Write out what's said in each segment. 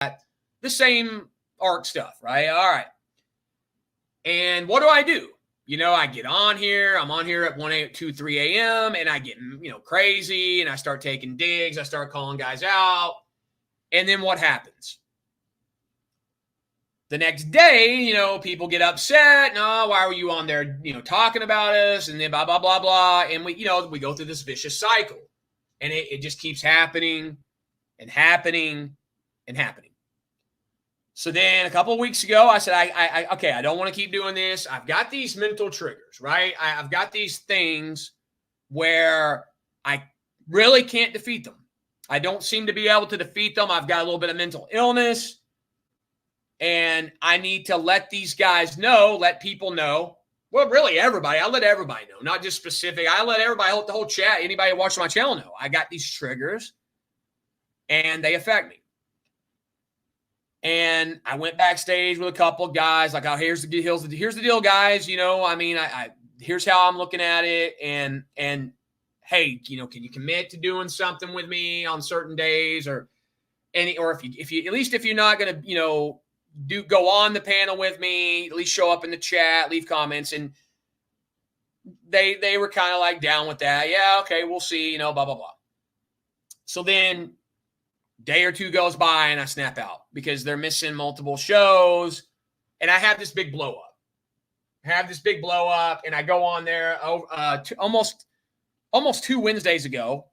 the same ARC stuff, right? All right. And what do? I get on here. I'm on here at 1 a.m., 2, 3 a.m., and I get, crazy, and I start taking digs. I start calling guys out. And then what happens? The next day, people get upset. No, why were you on there, talking about us? And then blah, blah, blah, blah. And we go through this vicious cycle. And it just keeps happening and happening and happening. So then a couple of weeks ago, I said, okay, I don't want to keep doing this. I've got these mental triggers, right? I've got these things where I really can't defeat them. I don't seem to be able to defeat them. I've got a little bit of mental illness. And I need to let these guys know, let people know. Well, really everybody. I let everybody know, not just specific. I let everybody, the whole chat, anybody watching my channel know. I got these triggers and they affect me. And I went backstage with a couple of guys, like, oh, here's the deal, guys. Here's how I'm looking at it. And hey, can you commit to doing something with me on certain days, or if you at least if you're not gonna, go on the panel with me, at least show up in the chat, leave comments. And they were kind of like down with that. Yeah, okay, we'll see, blah, blah, blah. So then day or two goes by and I snap out because they're missing multiple shows. And I have this big blow up. And I go on there almost 2 Wednesdays ago.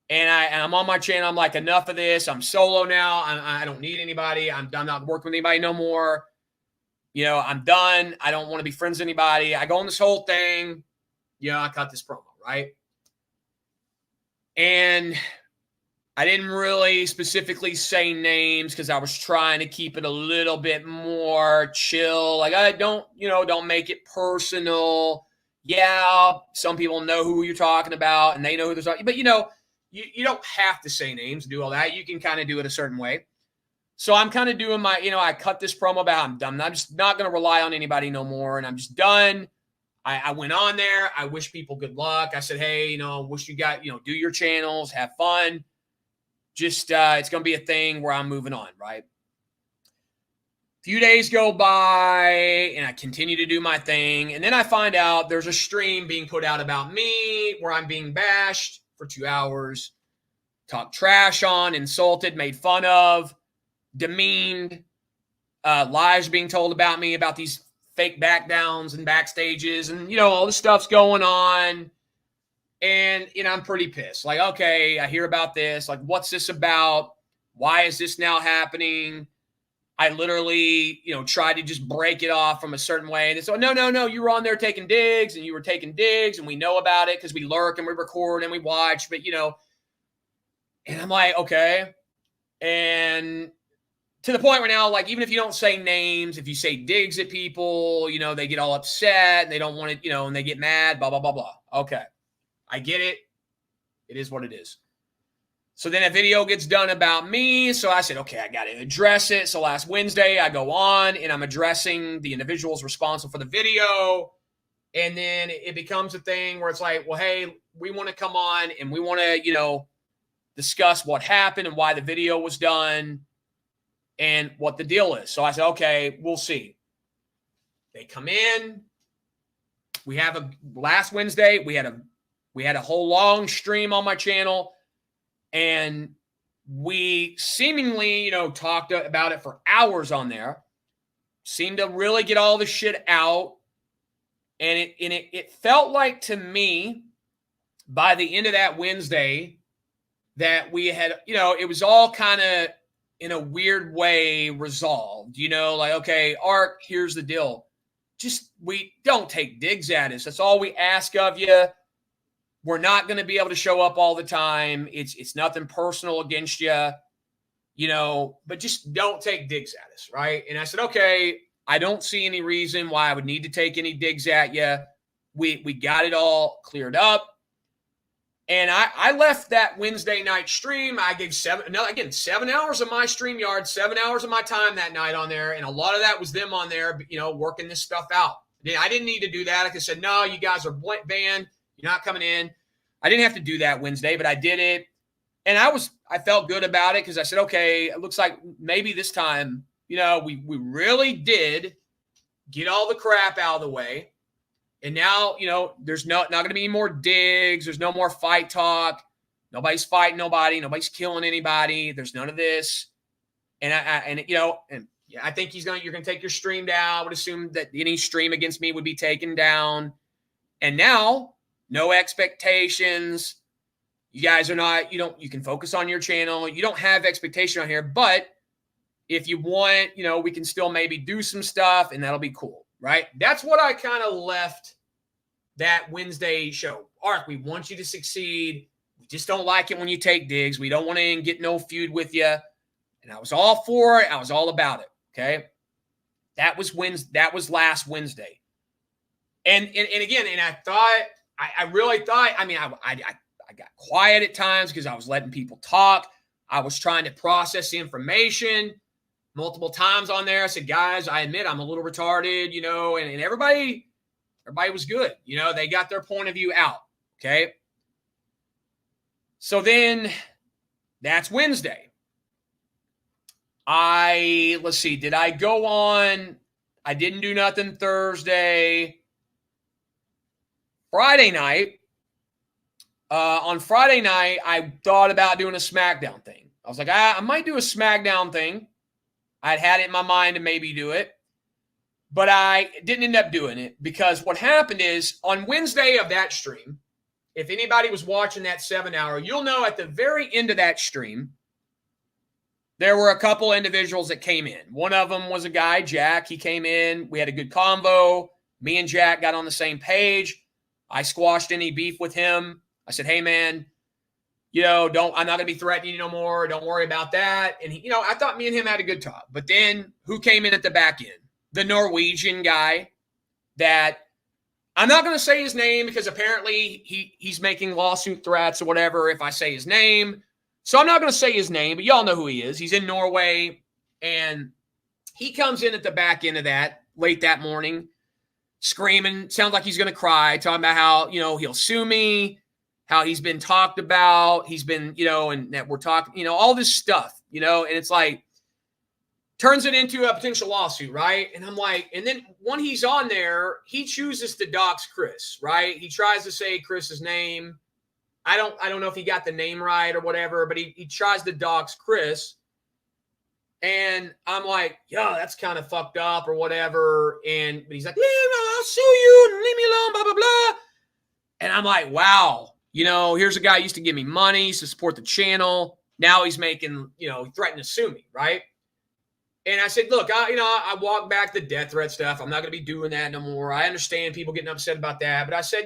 And I'm on my channel. I'm like, enough of this. I'm solo now. I don't need anybody. I'm not working with anybody no more. I'm done. I don't want to be friends with anybody. I go on this whole thing. I cut this promo, right? And I didn't really specifically say names because I was trying to keep it a little bit more chill. Like, I don't make it personal. Yeah, some people know who you're talking about and they know who they're talking. But, you don't have to say names and do all that. You can kind of do it a certain way. So I'm kind of doing my, I cut this promo about I'm done. I'm just not going to rely on anybody no more. And I'm just done. I went on there. I wish people good luck. I said, hey, wish you got, do your channels, have fun. Just, it's going to be a thing where I'm moving on, right? A few days go by, and I continue to do my thing. And then I find out there's a stream being put out about me where I'm being bashed for 2 hours, talked trash on, insulted, made fun of, demeaned, lies being told about me, about these fake backdowns and backstages, and, all this stuff's going on. And, I'm pretty pissed. Like, okay, I hear about this. Like, what's this about? Why is this now happening? I literally, tried to just break it off from a certain way. And it's so, no, you were on there taking digs, and you were taking digs, and we know about it because we lurk and we record and we watch. But, and I'm like, okay. And to the point where now, like, even if you don't say names, if you say digs at people, they get all upset and they don't want it, and they get mad, blah, blah, blah, blah. Okay. I get it. It is what it is. So then a video gets done about me. So I said, okay, I got to address it. So last Wednesday I go on and I'm addressing the individuals responsible for the video. And then it becomes a thing where it's like, well, hey, we want to come on and we want to, discuss what happened and why the video was done and what the deal is. So I said, okay, we'll see. They come in. Last Wednesday, we had a whole long stream on my channel, and we seemingly, talked about it for hours on there, seemed to really get all the shit out. And it felt like to me by the end of that Wednesday that we had, it was all kind of in a weird way resolved, like, okay, Art, here's the deal. Just, we don't take digs at us. That's all we ask of you. We're not going to be able to show up all the time. It's nothing personal against you, but just don't take digs at us, right? And I said, okay, I don't see any reason why I would need to take any digs at you. We got it all cleared up. And I left that Wednesday night stream. I gave 7 hours of my StreamYard, 7 hours of my time that night on there. And a lot of that was them on there, working this stuff out. I didn't need to do that. Like I said, no, you guys are banned. You're not coming in. I didn't have to do that Wednesday, but I did it. And I felt good about it because I said, okay, it looks like maybe this time, we really did get all the crap out of the way. And now, there's not going to be any more digs. There's no more fight talk. Nobody's fighting nobody. Nobody's killing anybody. There's none of this. And I think you're going to take your stream down. I would assume that any stream against me would be taken down. And now, no expectations. You guys are not, you can focus on your channel. You don't have expectation on here, but if you want, we can still maybe do some stuff and that'll be cool, right? That's what I kind of left that Wednesday show. Ark, we want you to succeed. We just don't like it when you take digs. We don't want to get no feud with you. And I was all for it. I was all about it. Okay. That was last Wednesday. And again, and I thought, I really thought, I got quiet at times because I was letting people talk. I was trying to process the information multiple times on there. I said, guys, I admit I'm a little retarded, and everybody was good. They got their point of view out. Okay. So then that's Wednesday. Let's see, did I go on? I didn't do nothing Thursday. Friday night, on Friday night, I thought about doing a SmackDown thing. I was like, I might do a SmackDown thing. I'd had it in my mind to maybe do it, but I didn't end up doing it because what happened is on Wednesday of that stream, if anybody was watching that 7-hour, you'll know at the very end of that stream, there were a couple individuals that came in. One of them was a guy, Jack. He came in. We had a good convo. Me and Jack got on the same page. I squashed any beef with him. I said, hey, man, I'm not going to be threatening you no more. Don't worry about that. And, I thought me and him had a good talk. But then who came in at the back end? The Norwegian guy that I'm not going to say his name because apparently he's making lawsuit threats or whatever if I say his name. So I'm not going to say his name, but y'all know who he is. He's in Norway, and he comes in at the back end of that late that morning, screaming, sounds like he's going to cry, talking about how, he'll sue me, how he's been talked about, he's been, and that we're talking, all this stuff, and it's like, turns it into a potential lawsuit, right? And I'm like, and then when he's on there, he chooses to dox Chris, right? He tries to say Chris's name. I don't know if he got the name right or whatever, but he tries to dox Chris. And I'm like, yeah, that's kind of fucked up or whatever. But he's like, yeah, I'll sue you and leave me alone, blah, blah, blah. And I'm like, wow, here's a guy who used to give me money to support the channel. Now he's making, threatening to sue me, right? And I said, look, I walk back the death threat stuff. I'm not going to be doing that no more. I understand people getting upset about that. But I said,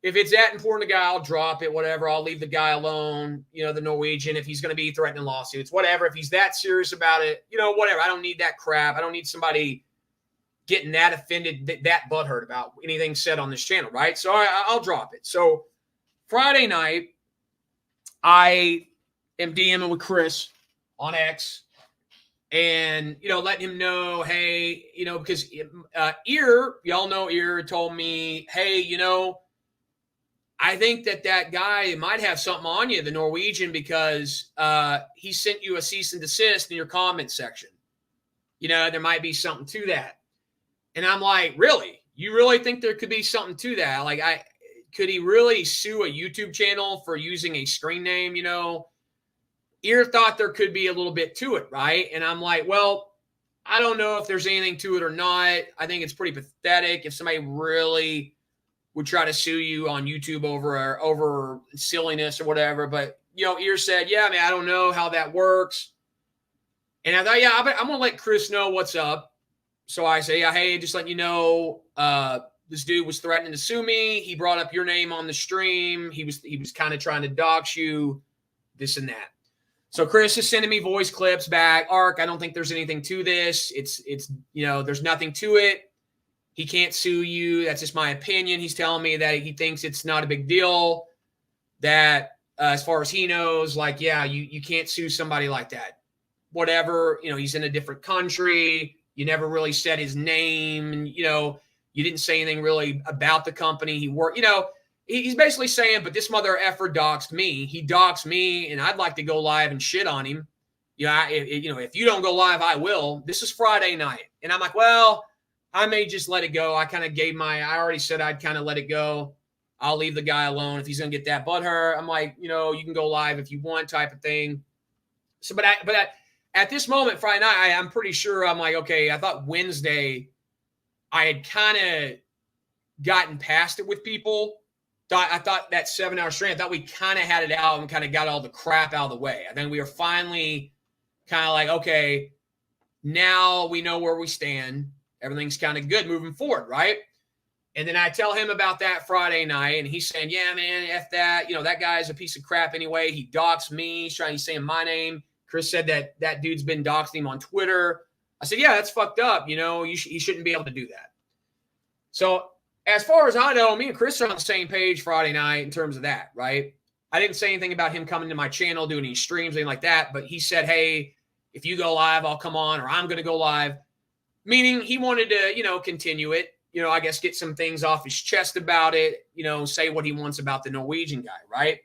if it's that important to guy, I'll drop it, whatever. I'll leave the guy alone, the Norwegian, if he's going to be threatening lawsuits, whatever. If he's that serious about it, whatever. I don't need that crap. I don't need somebody getting that offended, that butthurt about anything said on this channel, right? So I'll drop it. So Friday night, I am DMing with Chris on X and, letting him know, hey, because y'all know Ear told me, hey, I think that guy might have something on you, the Norwegian, because he sent you a cease and desist in your comment section. There might be something to that. And I'm like, really? You really think there could be something to that? Like, could he really sue a YouTube channel for using a screen name? Ear thought there could be a little bit to it, right? And I'm like, well, I don't know if there's anything to it or not. I think it's pretty pathetic if somebody really would try to sue you on YouTube over silliness or whatever. But, Ear said, yeah, I don't know how that works. And I thought, yeah, I'm going to let Chris know what's up. So I say, yeah, hey, just letting you know, this dude was threatening to sue me. He brought up your name on the stream. He was kind of trying to dox you, this and that. So Chris is sending me voice clips back. Ark, I don't think there's anything to this. It's there's nothing to it. He can't sue you. That's just my opinion. He's telling me that he thinks it's not a big deal. That as far as he knows, like, yeah, you can't sue somebody like that. Whatever, he's in a different country. You never really said his name. And, you didn't say anything really about the company he worked. he's basically saying, but this mother effer doxed me. He doxed me, and I'd like to go live and shit on him. If you don't go live, I will. This is Friday night. And I'm like, well, I may just let it go. I already said I'd kind of let it go. I'll leave the guy alone if he's going to get that butthurt. I'm like, you can go live if you want type of thing. So, at this moment, Friday night, I'm pretty sure I'm like, okay, I thought Wednesday I had kind of gotten past it with people. I thought that 7-hour stream, I thought we kind of had it out and kind of got all the crap out of the way. I think we were finally kind of like, okay, now we know where we stand. Everything's kind of good moving forward, right? And then I tell him about that Friday night, and he's saying, yeah, man, F that. That guy's a piece of crap anyway. He doxed me. He's saying my name. Chris said that dude's been doxing him on Twitter. I said, yeah, that's fucked up. You shouldn't be able to do that. So as far as I know, me and Chris are on the same page Friday night in terms of that, right? I didn't say anything about him coming to my channel, doing any streams, anything like that. But he said, hey, if you go live, I'll come on, or I'm going to go live. Meaning he wanted to, continue it. I guess get some things off his chest about it, say what he wants about the Norwegian guy, right?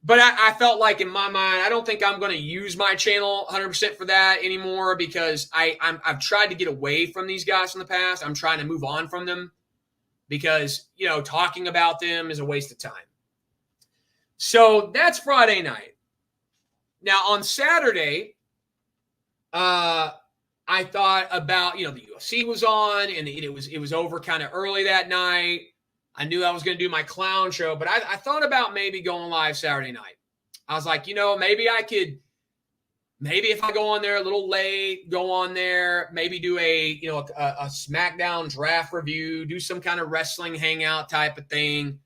But I felt like in my mind, I don't think I'm going to use my channel 100% for that anymore because I've tried to get away from these guys in the past. I'm trying to move on from them because, talking about them is a waste of time. So that's Friday night. Now on Saturday, I thought about, the UFC was on and it was over kind of early that night. I knew I was going to do my clown show, but I thought about maybe going live Saturday night. I was like, maybe if I go on there a little late, go on there, maybe do a SmackDown draft review, do some kind of wrestling hangout type of thing.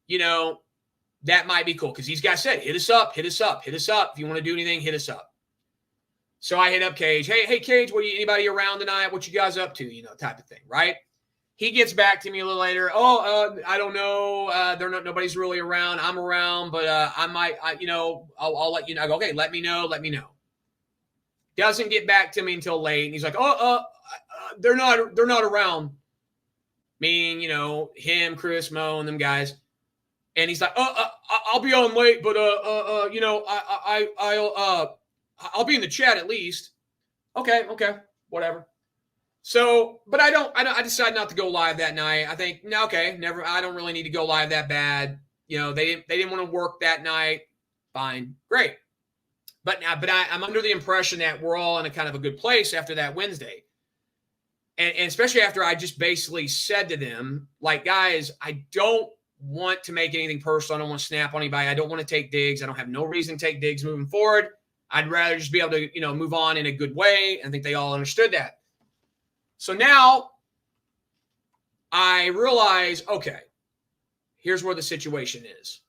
That might be cool because these guys said, hit us up. If you want to do anything, hit us up. So I hit up Cage. Hey, Cage, anybody around tonight? What you guys up to? Type of thing, right? He gets back to me a little later. I don't know. Nobody's really around. I'm around, but I might. I'll let you know. I go, okay, let me know. Doesn't get back to me until late. And he's like, they're not around. Meaning, him, Chris, Mo, and them guys. And he's like, I'll be on late, but I'll be in the chat at least. Okay, whatever. So, but I decided not to go live that night. I think, never. I don't really need to go live that bad. They didn't want to work that night. Fine, great. But I'm under the impression that we're all in a kind of a good place after that Wednesday. And especially after I just basically said to them, like, guys, I don't want to make anything personal. I don't want to snap on anybody. I don't want to take digs. I don't have no reason to take digs moving forward. I'd rather just be able to, move on in a good way. I think they all understood that. So now I realize, okay, here's where the situation is.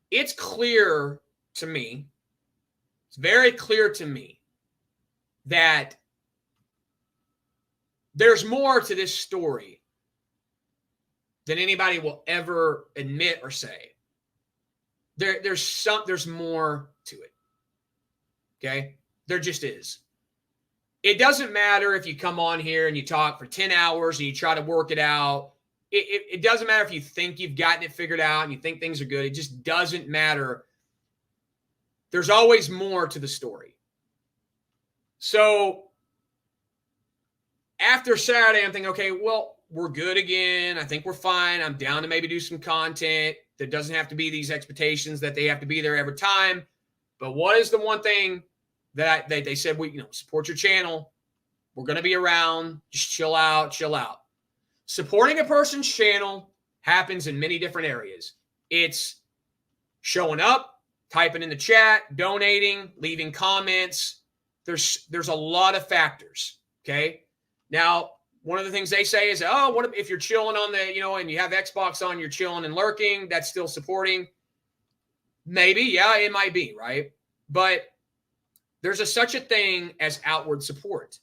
It's clear to me, it's very clear to me that there's more to this story than anybody will ever admit or say. There's more to it. Okay? There just is. It doesn't matter if you come on here and you talk for 10 hours and you try to work it out. It doesn't matter if you think you've gotten it figured out and you think things are good. It just doesn't matter. There's always more to the story. So after Saturday, I'm thinking, okay, well, we're good again. I think we're fine. I'm down to maybe do some content. There doesn't have to be these expectations that they have to be there every time. But what is the one thing that they said, we support your channel. We're going to be around. Just chill out. Supporting a person's channel happens in many different areas. It's showing up, typing in the chat, donating, leaving comments. There's a lot of factors, okay? Now, one of the things they say is, what if you're chilling on the, and you have Xbox on, you're chilling and lurking, that's still supporting? Maybe, yeah, it might be, right? But there's such a thing as outward support.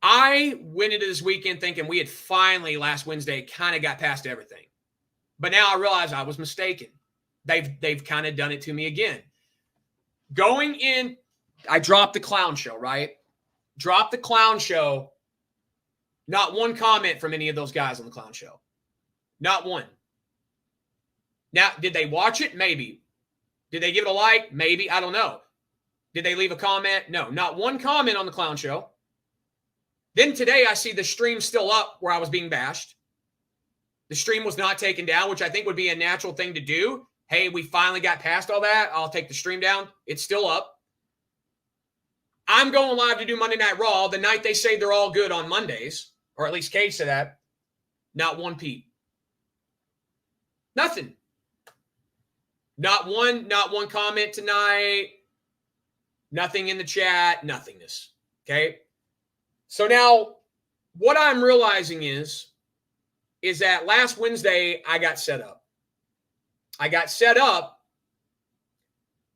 I went into this weekend thinking we had finally, last Wednesday, kind of got past everything. But now I realize I was mistaken. They've kind of done it to me again. Going in, I dropped the clown show, right? Dropped the clown show. Not one comment from any of those guys on the clown show. Not one. Now, did they watch it? Maybe. Did they give it a like? Maybe. I don't know. Did they leave a comment? No. Not one comment on the clown show. Then today I see the stream still up where I was being bashed. The stream was not taken down, which I think would be a natural thing to do. Hey, we finally got past all that. I'll take the stream down. It's still up. I'm going live to do Monday Night Raw the night they say they're all good on Mondays, or at least Cage said that. Not one peep. Nothing. Not one comment tonight. Nothing in the chat. Nothingness. Okay? So now what I'm realizing is that last Wednesday I got set up.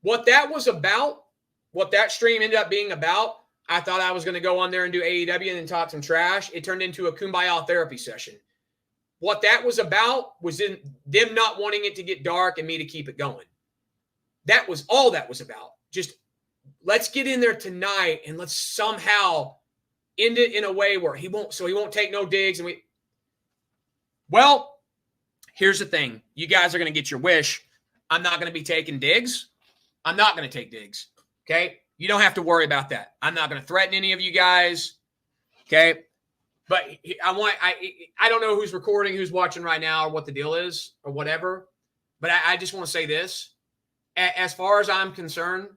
What that was about, what that stream ended up being about, I thought I was going to go on there and do AEW and then talk some trash. It turned into a kumbaya therapy session. What that was about was in them not wanting it to get dark and me to keep it going. That was all that was about. Just let's get in there tonight and let's somehow end it in a way where he won't take no digs. Well, here's the thing. You guys are going to get your wish. I'm not going to be taking digs. I'm not going to take digs. Okay? You don't have to worry about that. I'm not going to threaten any of you guys. Okay? But I don't know who's recording, who's watching right now, or what the deal is, or whatever. But I just want to say this. As far as I'm concerned,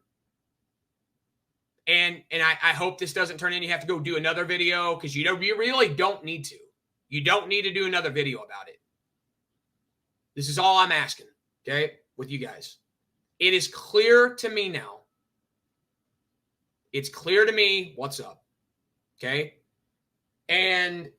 and I hope this doesn't turn in, you have to go do another video, because you really don't need to. You don't need to do another video about it. This is all I'm asking, okay, with you guys. It is clear to me now. It's clear to me what's up, okay? And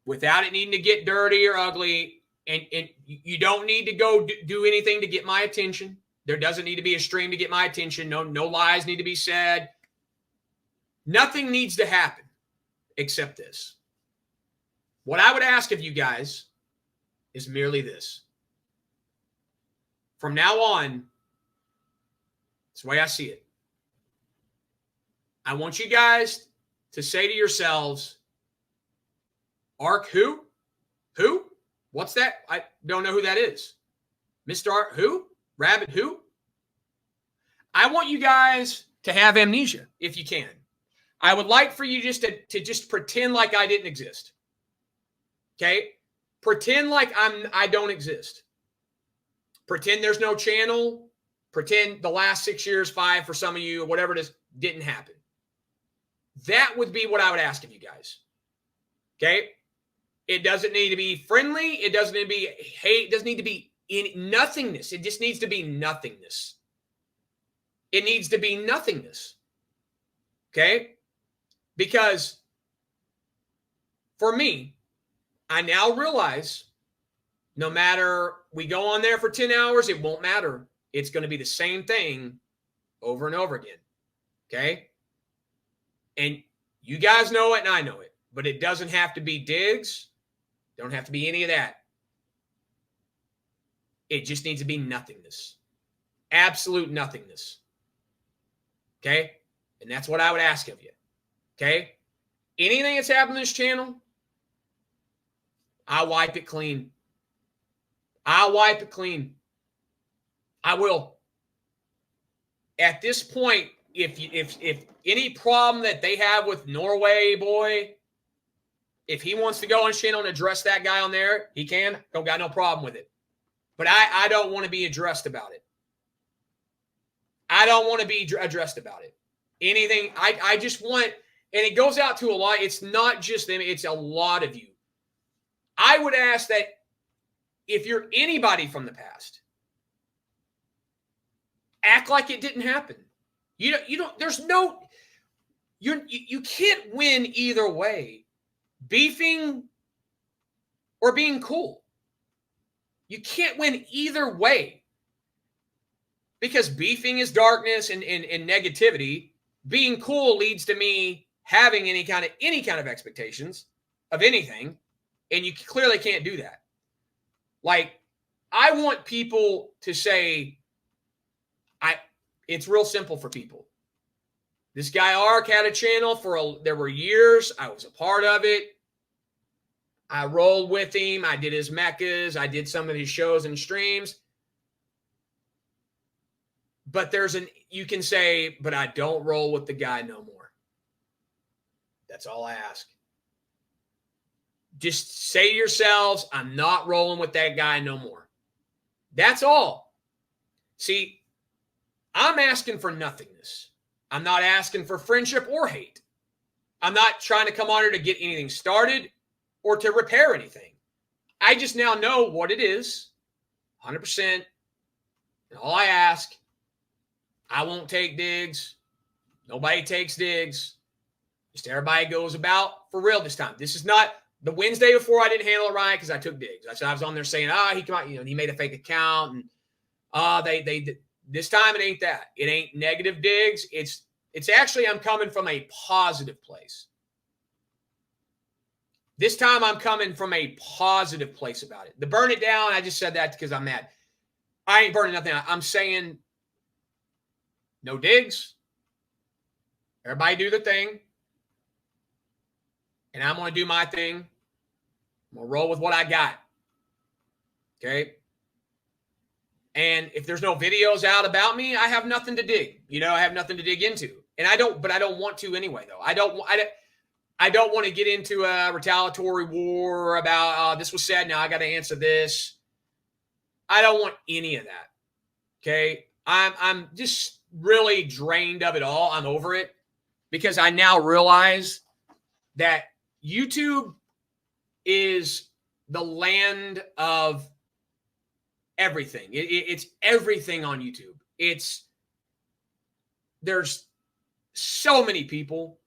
without it needing to get dirty or ugly, and you don't need to go do anything to get my attention. There doesn't need to be a stream to get my attention. No lies need to be said. Nothing needs to happen except this. What I would ask of you guys is merely this. From now on, it's the way I see it. I want you guys to say to yourselves, Ark who? Who? What's that? I don't know who that is. Mr. Ark who? Rabid who? I want you guys to have amnesia if you can. I would like for you just to just pretend like I didn't exist. Okay? Pretend like I don't exist. Pretend there's no channel. Pretend the last 6 years, 5 for some of you, whatever it is, didn't happen. That would be what I would ask of you guys. Okay? It doesn't need to be friendly. It doesn't need to be hate. It doesn't need to be nothingness. It just needs to be nothingness. It needs to be nothingness. Okay? Because for me, I now realize no matter we go on there for 10 hours, it won't matter. It's going to be the same thing over and over again. Okay? And you guys know it and I know it. But it doesn't have to be digs. Don't have to be any of that. It just needs to be nothingness. Absolute nothingness. Okay? And that's what I would ask of you. Okay? Anything that's happened on this channel, I'll wipe it clean. I'll wipe it clean. I will. At this point, if any problem that they have with Norway boy, if he wants to go on his channel and address that guy on there, he can. Don't got no problem with it. But I don't want to be addressed about it. I don't want to be addressed about it. Anything, I just want, and it goes out to a lot. It's not just them. It's a lot of you. I would ask that if you're anybody from the past, act like it didn't happen. You don't, there's no, you can't win either way. Beefing or being cool. You can't win either way. Because beefing is darkness and negativity. Being cool leads to me having any kind of expectations of anything. And you clearly can't do that. Like, I want people to say, it's real simple for people. This guy Ark had a channel there were years. I was a part of it. I rolled with him. I did his mechas. I did some of his shows and streams. But you can say, but I don't roll with the guy no more. That's all I ask. Just say to yourselves, I'm not rolling with that guy no more. That's all. See, I'm asking for nothingness. I'm not asking for friendship or hate. I'm not trying to come on here to get anything started or to repair anything. I just now know what it is, 100%. And all I ask, I won't take digs. Nobody takes digs. Just everybody goes about for real this time. This is not the Wednesday before I didn't handle it right because I took digs. I was on there saying, he come out, he made a fake account and they this time it ain't that. It ain't negative digs. It's actually I'm coming from a positive place. This time I'm coming from a positive place about it. The burn it down, I just said that because I'm mad. I ain't burning nothing out. I'm saying no digs. Everybody do the thing. And I'm going to do my thing. I'm going to roll with what I got. Okay? And if there's no videos out about me, I have nothing to dig. I have nothing to dig into. And I don't want to anyway, though. I don't want to get into a retaliatory war about this was said, now I got to answer this. I don't want any of that. Okay? I'm just really drained of it all. I'm over it because I now realize that YouTube is the land of everything. It's everything on YouTube. There's so many people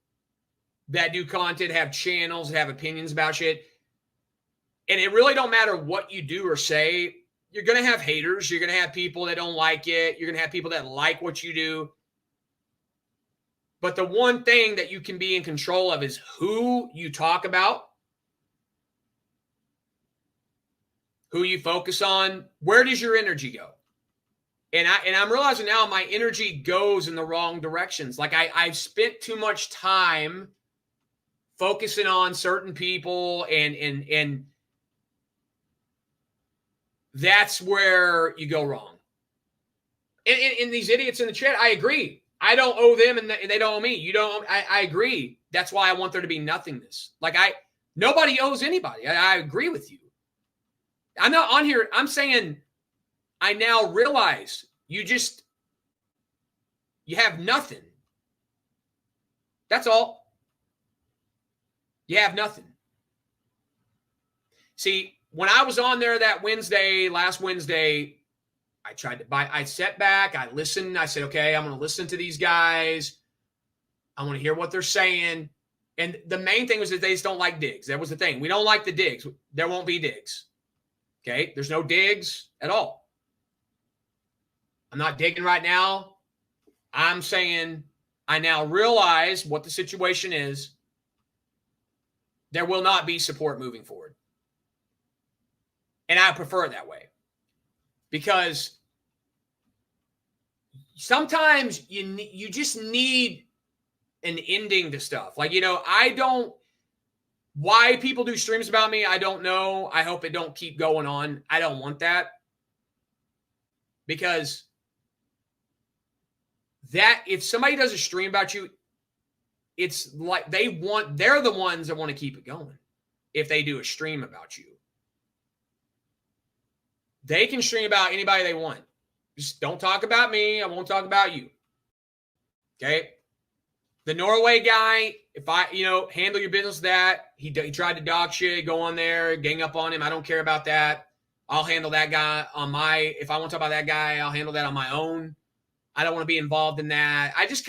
that do content, have channels, have opinions about shit. And it really don't matter what you do or say. You're going to have haters. You're going to have people that don't like it. You're going to have people that like what you do. But the one thing that you can be in control of is who you talk about, who you focus on. Where does your energy go? And I'm realizing now my energy goes in the wrong directions. Like I've spent too much time focusing on certain people and that's where you go wrong. And these idiots in the chat, I agree. I don't owe them and they don't owe me. You don't. I agree. That's why I want there to be nothingness. Like nobody owes anybody. I agree with you. I'm not on here. I'm saying I now realize you have nothing. That's all. You have nothing. See, when I was on there last Wednesday, I sat back, I listened, I said, okay, I'm going to listen to these guys. I want to hear what they're saying. And the main thing was that they just don't like digs. That was the thing. We don't like the digs. There won't be digs. Okay? There's no digs at all. I'm not digging right now. I'm saying I now realize what the situation is. There will not be support moving forward. And I prefer it that way. Because sometimes you just need an ending to stuff. Like, why people do streams about me, I don't know. I hope it don't keep going on. I don't want that. Because if somebody does a stream about you, it's like they're the ones that want to keep it going. If they do a stream about you. They can stream about anybody they want. Just don't talk about me. I won't talk about you. Okay? The Norway guy, if handle your business with that. He tried to dog shit, go on there, gang up on him. I don't care about that. I'll handle that guy if I want to talk about that guy, I'll handle that on my own. I don't want to be involved in that. I just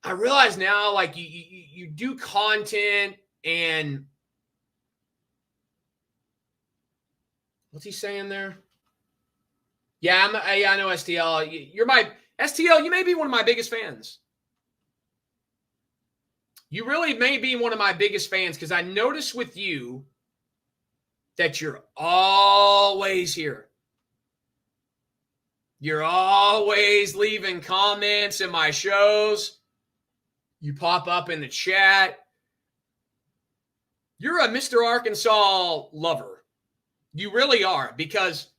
I realize now, like, you do content and what's he saying there? Yeah, I know STL. You're my STL. You may be one of my biggest fans. You really may be one of my biggest fans because I notice with you that you're always here. You're always leaving comments in my shows. You pop up in the chat. You're a Mr. Arkansas lover. You really are. Because,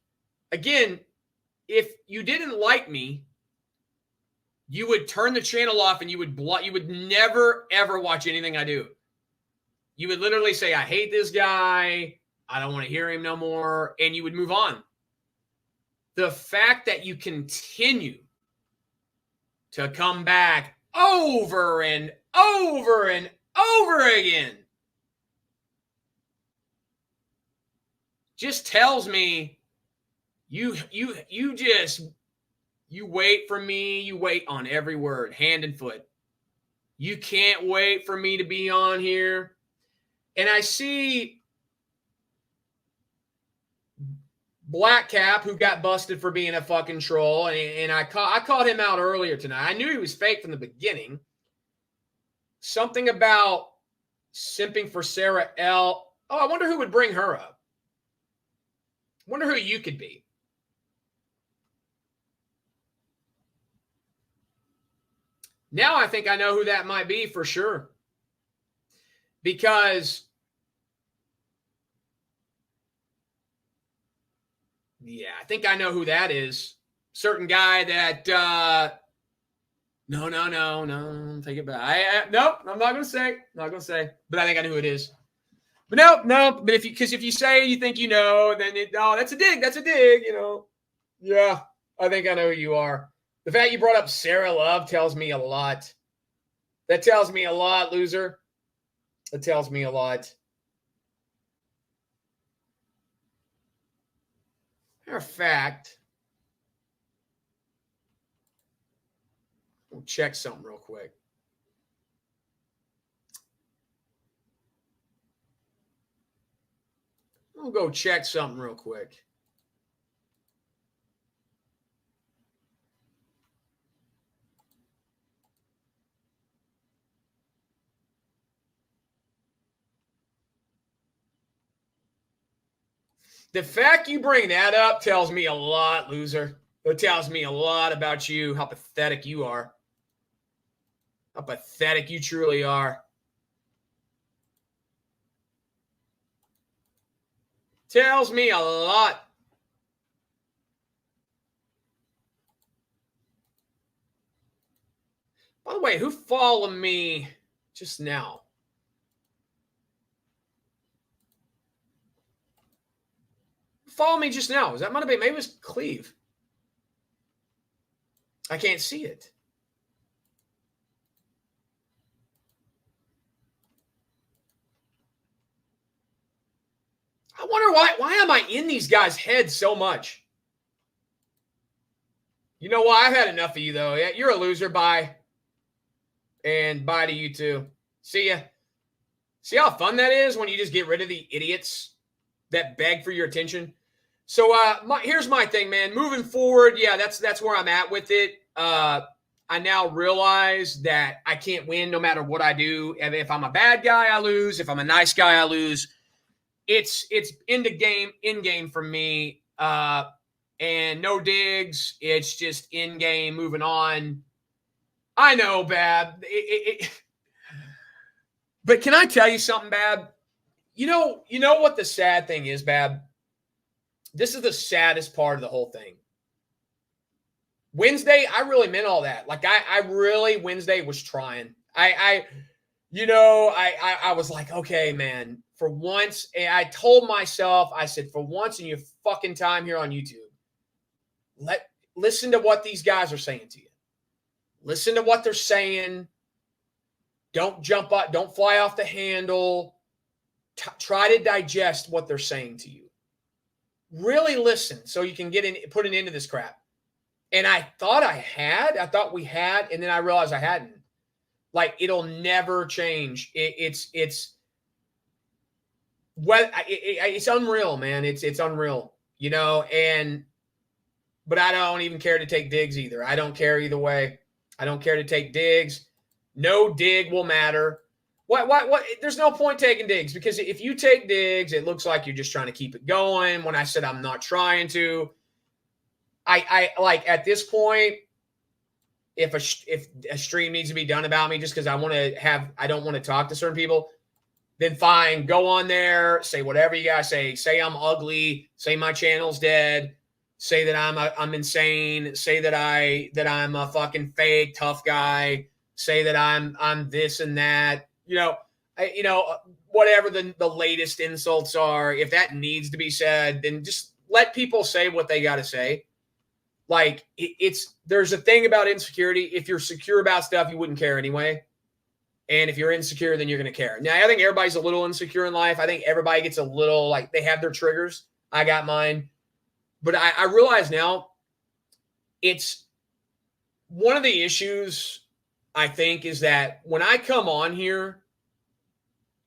again, if you didn't like me, you would turn the channel off and you would never, ever watch anything I do. You would literally say, I hate this guy. I don't want to hear him no more. And you would move on. The fact that you continue to come back over and over and over again just tells me you wait for me. You wait on every word, hand and foot. You can't wait for me to be on here. And I see Black Cap, who got busted for being a fucking troll, and I called him out earlier tonight. I knew he was fake from the beginning. Something about simping for Sarah L. Oh, I wonder who would bring her up. Wonder who you could be. Now I think I know who that might be for sure. Because, yeah, I think I know who that is. Certain guy that, no, take it back. Nope, I'm not going to say. But I think I know who it is. But no. But if you say you think you know, then that's a dig, you know. Yeah, I think I know who you are. The fact you brought up Sarah Love tells me a lot. That tells me a lot, loser. That tells me a lot. Matter of fact, we'll check something real quick. We'll go check something real quick. The fact you bring that up tells me a lot, loser. It tells me a lot about you, how pathetic you are. How pathetic you truly are. Tells me a lot. By the way, who followed me just now? Follow me just now. That might have been, maybe it was Cleve. I can't see it. I wonder why am I in these guys' heads so much? You know what? I've had enough of you, though. Yeah, you're a loser. Bye. And bye to you, too. See ya. See how fun that is when you just get rid of the idiots that beg for your attention? So here's my thing, man. Moving forward, yeah, that's where I'm at with it. I now realize that I can't win no matter what I do. If I'm a bad guy, I lose. If I'm a nice guy, I lose. It's in game for me. And no digs. It's just in game, moving on. I know, Bab. But can I tell you something, Bab? You know what the sad thing is, Bab? This is the saddest part of the whole thing. Wednesday, I really meant all that. Like I really Wednesday was trying. I was like, okay, man, for once, I told myself, I said, for once in your fucking time here on YouTube, listen to what these guys are saying to you. Listen to what they're saying. Don't jump up, don't fly off the handle. Try to digest what they're saying to you. Really listen so you can put an end to this crap. And I thought we had, and then I realized I hadn't. Like, it'll never change. It's unreal, man. It's unreal, you know. But I don't even care to take digs either. I don't care either way. I don't care to take digs. No dig will matter. What? There's no point taking digs, because if you take digs, it looks like you're just trying to keep it going. When I said I'm not trying to, I like at this point, if a stream needs to be done about me just because I don't want to talk to certain people, then fine, go on there, say whatever you gotta say. Say I'm ugly, say my channel's dead, say that I'm insane, say that I'm a fucking fake tough guy, say that I'm this and that. Whatever the latest insults are, if that needs to be said, then just let people say what they got to say. Like there's a thing about insecurity. If you're secure about stuff, you wouldn't care anyway. And if you're insecure, then you're going to care. Now, I think everybody's a little insecure in life. I think everybody gets a little, like, they have their triggers. I got mine. But I realize now it's one of the issues, I think, is that when I come on here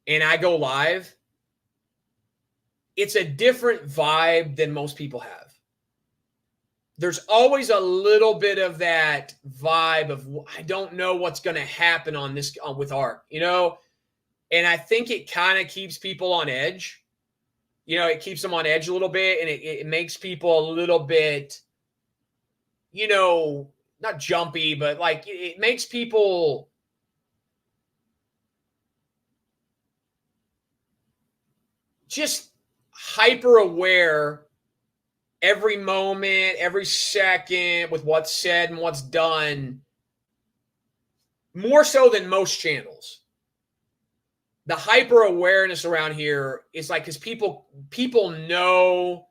and I go live, it's a different vibe than most people have. There's always a little bit of that vibe of, I don't know what's going to happen with art, and I think it kind of keeps people on edge. It keeps them on edge a little bit, and it makes people a little bit, not jumpy, but like it makes people just hyper aware every moment, every second with what's said and what's done, more so than most channels. The hyper awareness around here is like, because people know,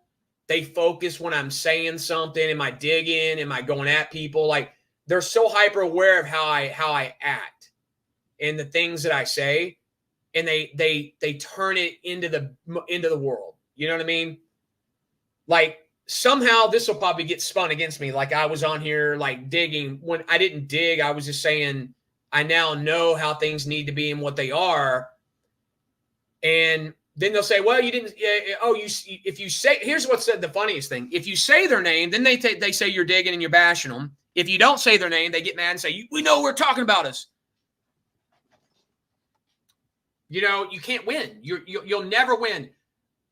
they focus when I'm saying something. Am I digging? Am I going at people? Like, they're so hyper aware of how I act and the things that I say, and they turn it into the world. You know what I mean? Like, somehow this will probably get spun against me. Like, I was on here like digging when I didn't dig. I was just saying, I now know how things need to be and what they are. And then they'll say, well, you didn't. If you say, here's what's the funniest thing. If you say their name, then they say you're digging and you're bashing them. If you don't say their name, they get mad and say, we know we're talking about us. You can't win. You'll never win.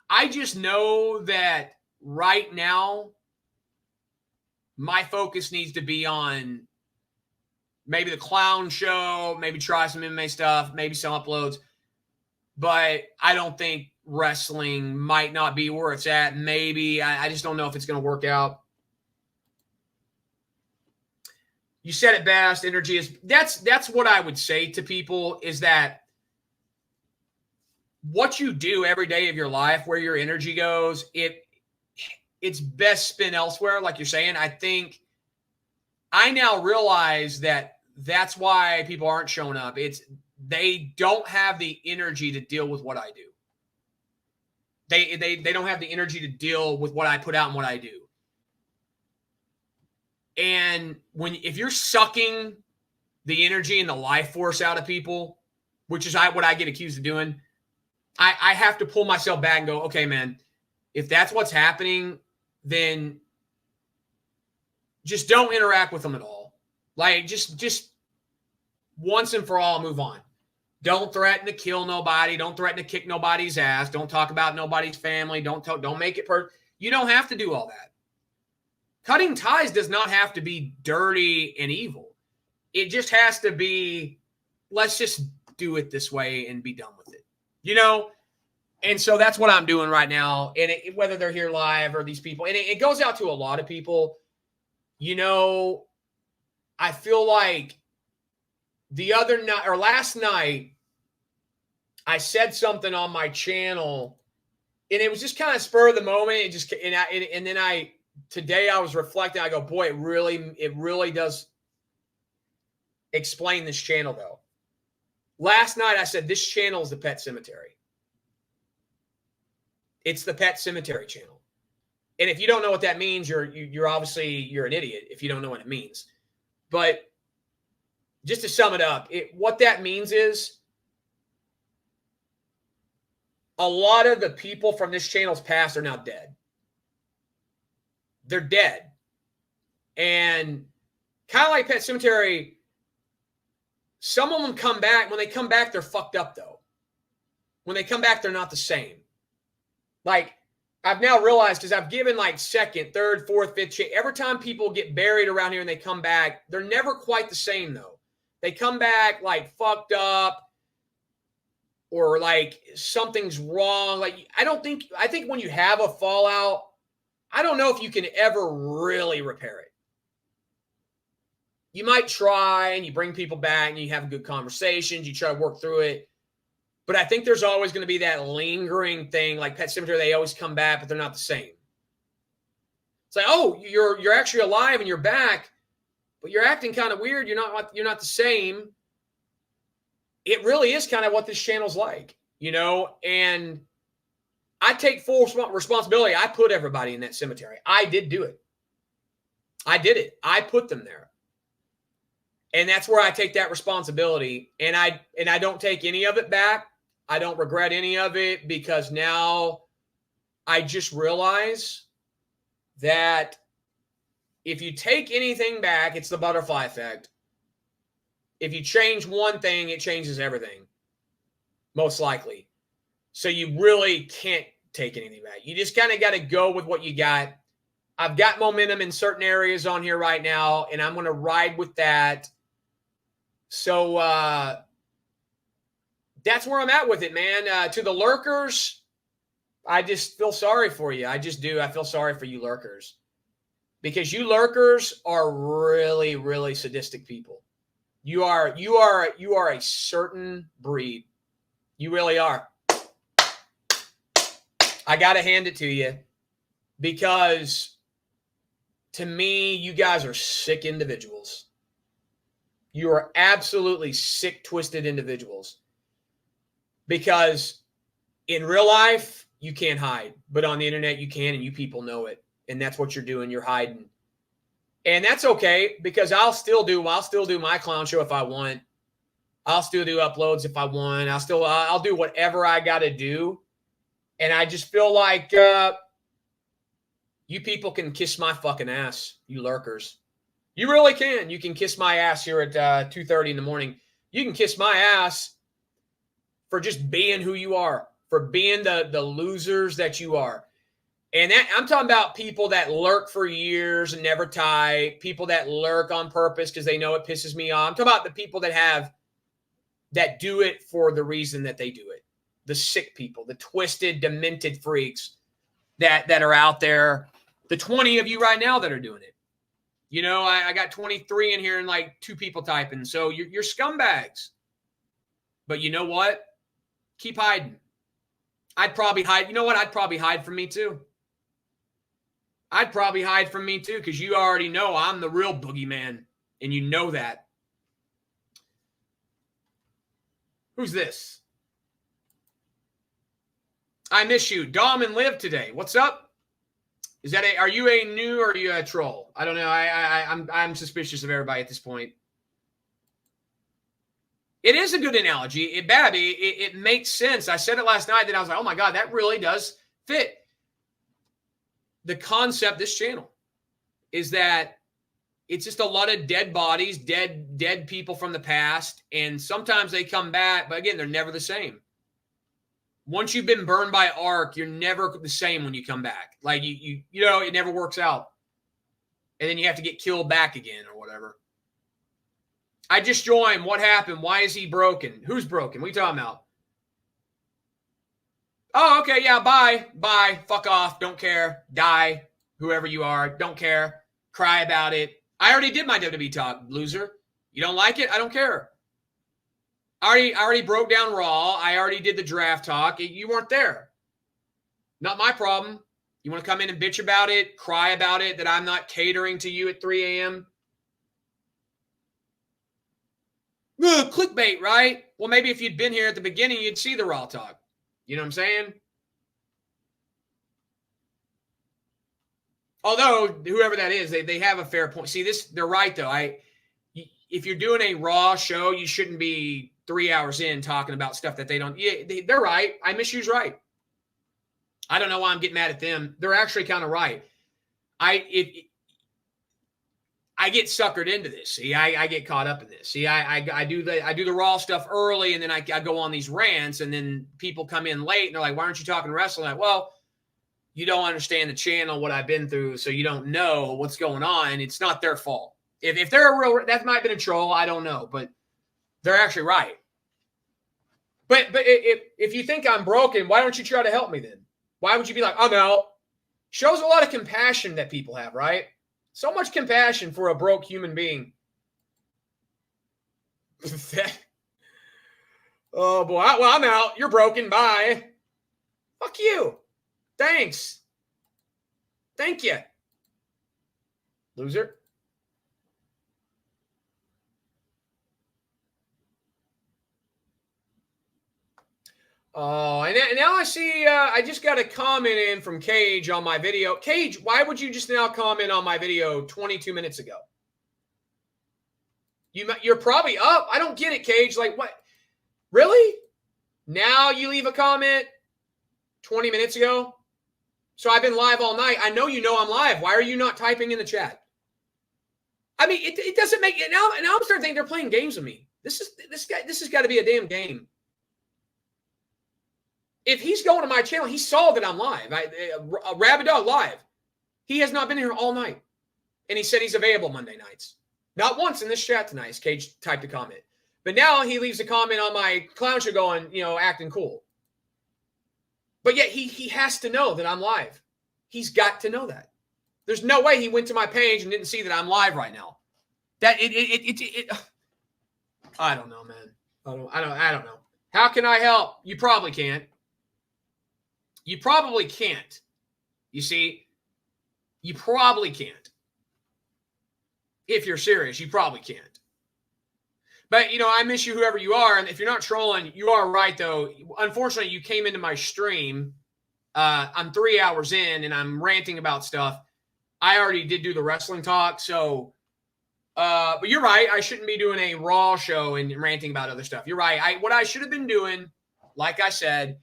I just know that right now, my focus needs to be on maybe the clown show, maybe try some MMA stuff, maybe some uploads. But I don't think wrestling might not be where it's at. Maybe. I just don't know if it's going to work out. You said it best. Energy is – that's what I would say to people, is that what you do every day of your life, where your energy goes, it's best spent elsewhere, like you're saying. I think I now realize that that's why people aren't showing up. They don't have the energy to deal with what I do. They don't have the energy to deal with what I put out and what I do. And if you're sucking the energy and the life force out of people, which is what I get accused of doing, I have to pull myself back and go, okay, man, if that's what's happening, then just don't interact with them at all. Like, just once and for all, move on. Don't threaten to kill nobody. Don't threaten to kick nobody's ass. Don't talk about nobody's family. Don't make it you don't have to do all that. Cutting ties does not have to be dirty and evil. It just has to be, let's just do it this way and be done with it. And so that's what I'm doing right now. And whether they're here live or these people, and it goes out to a lot of people. I feel like last night, I said something on my channel, and it was just kind of spur of the moment. Today I was reflecting. I go, boy, it really does explain this channel, though. Last night I said this channel is the Pet Cemetery. It's the Pet Cemetery channel. And if you don't know what that means, you're obviously an idiot if you don't know what it means. But just to sum it up, what that means is a lot of the people from this channel's past are now dead. They're dead. And kind of like Pet Cemetery, some of them come back. When they come back, they're fucked up, though. When they come back, they're not the same. Like, I've now realized, because I've given like second, third, fourth, fifth chance. Every time people get buried around here and they come back, they're never quite the same, though. They come back like fucked up, or like something's wrong. Like, I think when you have a fallout, I don't know if you can ever really repair it. You might try and you bring people back and you have good conversations, you try to work through it. But I think there's always going to be that lingering thing, like Pet Sematary, they always come back, but they're not the same. It's like, oh, you're actually alive and you're back, but you're acting kind of weird. You're not the same. It really is kind of what this channel's like, and I take full responsibility. I put everybody in that cemetery. I did do it. I did it. I put them there. And that's where I take that responsibility. And I don't take any of it back. I don't regret any of it, because now I just realize that if you take anything back, it's the butterfly effect. If you change one thing, it changes everything, most likely. So you really can't take anything back. You just kind of got to go with what you got. I've got momentum in certain areas on here right now, and I'm going to ride with that. So that's where I'm at with it, man. To the lurkers, I just feel sorry for you. I just do. I feel sorry for you lurkers, because you lurkers are really, really sadistic people. You are a certain breed. You really are. I got to hand it to you, because to me, you guys are sick individuals. You are absolutely sick, twisted individuals, because in real life, you can't hide, but on the internet you can, and you people know it. And that's what you're doing. You're hiding. And that's okay, because I'll still do my clown show if I want. I'll still do uploads if I want. I'll do whatever I got to do. And I just feel like you people can kiss my fucking ass, you lurkers. You really can. You can kiss my ass here at 2:30 in the morning. You can kiss my ass for just being who you are, for being the losers that you are. And I'm talking about people that lurk for years and never type, people that lurk on purpose because they know it pisses me off. I'm talking about the people that do it for the reason that they do it. The sick people, the twisted, demented freaks that are out there. The 20 of you right now that are doing it. I got 23 in here and like 2 people typing. So you're scumbags. But you know what? Keep hiding. I'd probably hide. You know what? I'd probably hide from me too. Because you already know I'm the real boogeyman, and you know that. Who's this? I miss you. Dom and Liv today. What's up? Are you a new or are you a troll? I don't know. I'm suspicious of everybody at this point. It is a good analogy. Babby, it makes sense. I said it last night that I was like, oh my God, that really does fit. The concept, this channel, is that it's just a lot of dead bodies, dead people from the past. And sometimes they come back, but again, they're never the same. Once you've been burned by arc, you're never the same when you come back. Like it never works out. And then you have to get killed back again or whatever. I just joined. What happened? Why is he broken? Who's broken? What are you talking about? Oh, okay. Yeah. Bye. Fuck off. Don't care. Die. Whoever you are. Don't care. Cry about it. I already did my WWE talk, loser. You don't like it? I don't care. I already broke down Raw. I already did the draft talk. You weren't there. Not my problem. You want to come in and bitch about it, cry about it, that I'm not catering to you at 3 a.m.? Clickbait, right? Well, maybe if you'd been here at the beginning, you'd see the Raw talk. You know what I'm saying? Although, whoever that is, they have a fair point. See, they're right, though. If you're doing a Raw show, you shouldn't be 3 hours in talking about stuff that they don't. Yeah, they're right. I miss you's right. I don't know why I'm getting mad at them. They're actually kind of right. I get suckered into this. See, I get caught up in this. See, I do the Raw stuff early, and then I go on these rants, and then people come in late, and they're like, "Why aren't you talking wrestling?" I'm like, well, you don't understand the channel, what I've been through, so you don't know what's going on. It's not their fault. If they're a real, that might have been a troll. I don't know, but they're actually right. But if you think I'm broken, why don't you try to help me then? Why would you be like, I'm out? Shows a lot of compassion that people have, right? So much compassion for a broke human being. Oh, boy. Well, I'm out. You're broken. Bye. Fuck you. Thanks. Thank you. Loser. Oh, and now I see I just got a comment in from Cage on my video. Cage, why would you just now comment on my video 22 minutes ago? You're probably up. I don't get it, Cage. Like, what? Really? Now you leave a comment 20 minutes ago? So I've been live all night. I know you know I'm live. Why are you not typing in the chat? I mean, it doesn't make it now. Now I'm starting to think they're playing games with me. This has got to be a damn game. If he's going to my channel, he saw that I'm live. Rabid Dog live. He has not been here all night. And he said he's available Monday nights. Not once in this chat tonight. Cage typed a comment. But now he leaves a comment on my clown show going, acting cool. But yet he has to know that I'm live. He's got to know that. There's no way he went to my page and didn't see that I'm live right now. I don't know, man. I don't know. How can I help? You probably can't. You probably can't. You see, you probably can't. If you're serious, you probably can't. But, I miss you, whoever you are. And if you're not trolling, you are right, though. Unfortunately, you came into my stream. I'm 3 hours in, and I'm ranting about stuff. I already did do the wrestling talk. So, but you're right. I shouldn't be doing a Raw show and ranting about other stuff. You're right. What I should have been doing, like I said,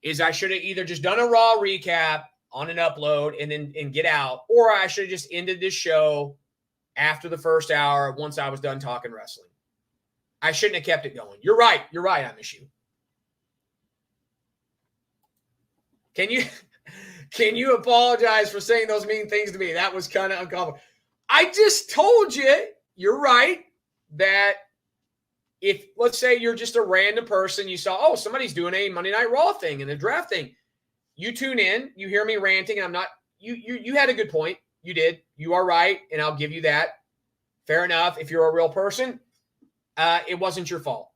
is I should have either just done a Raw recap on an upload and get out, or I should have just ended this show after the first hour once I was done talking wrestling. I shouldn't have kept it going. You're right. I miss you. Can you apologize for saying those mean things to me? That was kind of uncomfortable. I just told you, you're right, that if, let's say you're just a random person, you saw, somebody's doing a Monday Night Raw thing and a draft thing. You tune in, you hear me ranting, and I'm not, you had a good point. You did. You are right, and I'll give you that. Fair enough. If you're a real person, it wasn't your fault.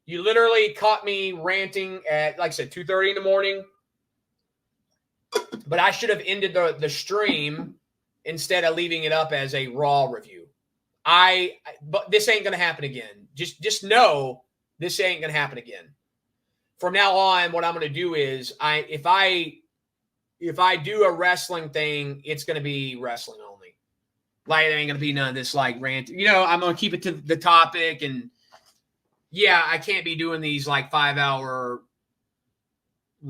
You literally caught me ranting at, like I said, 2:30 in the morning. But I should have ended the stream instead of leaving it up as a Raw review. But this ain't going to happen again. Just know this ain't going to happen again. From now on, what I'm going to do is if I do a wrestling thing, it's going to be wrestling only. Like, there ain't going to be none of this like rant. I'm going to keep it to the topic. And yeah, I can't be doing these like 5-hour.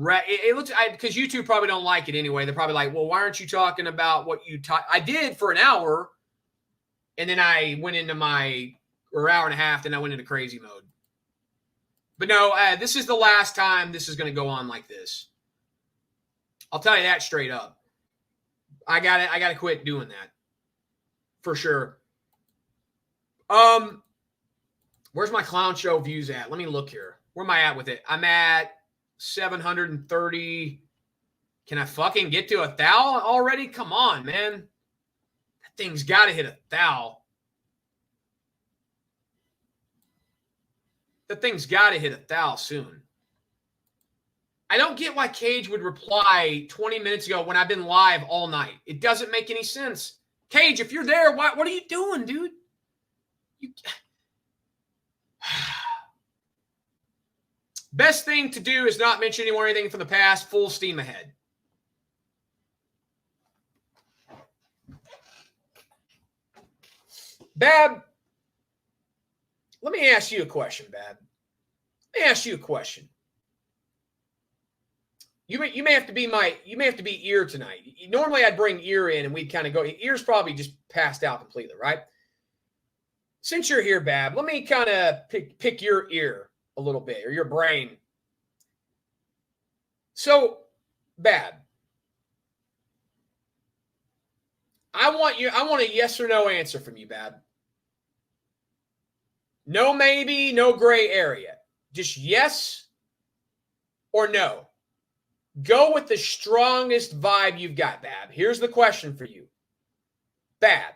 It looks, because YouTube probably don't like it anyway. They're probably like, well, why aren't you talking about what you taught? I did for an hour. And then I went into or hour and a half, then I went into crazy mode. But no, this is the last time this is going to go on like this. I'll tell you that straight up. I got to quit doing that. For sure. Where's my clown show views at? Let me look here. Where am I at with it? I'm at 730. Can I fucking get to 1,000 already? Come on, man. That thing's got to hit 1,000. That thing's got to hit 1,000 soon. I don't get why Cage would reply 20 minutes ago when I've been live all night. It doesn't make any sense. Cage, if you're there, what are you doing, dude? Best thing to do is not mention anyone or anything from the past. Full steam ahead. Bab, let me ask you a question, Bab. Let me ask you a question. You may have to be ear tonight. Normally I'd bring ear in and we'd kind of go. Ear's probably just passed out completely, right? Since you're here, Bab, let me kind of pick your ear a little bit, or your brain. So, Bab, I want a yes or no answer from you, Bab. No maybe, no gray area. Just yes or no. Go with the strongest vibe you've got, Bab. Here's the question for you. Bab.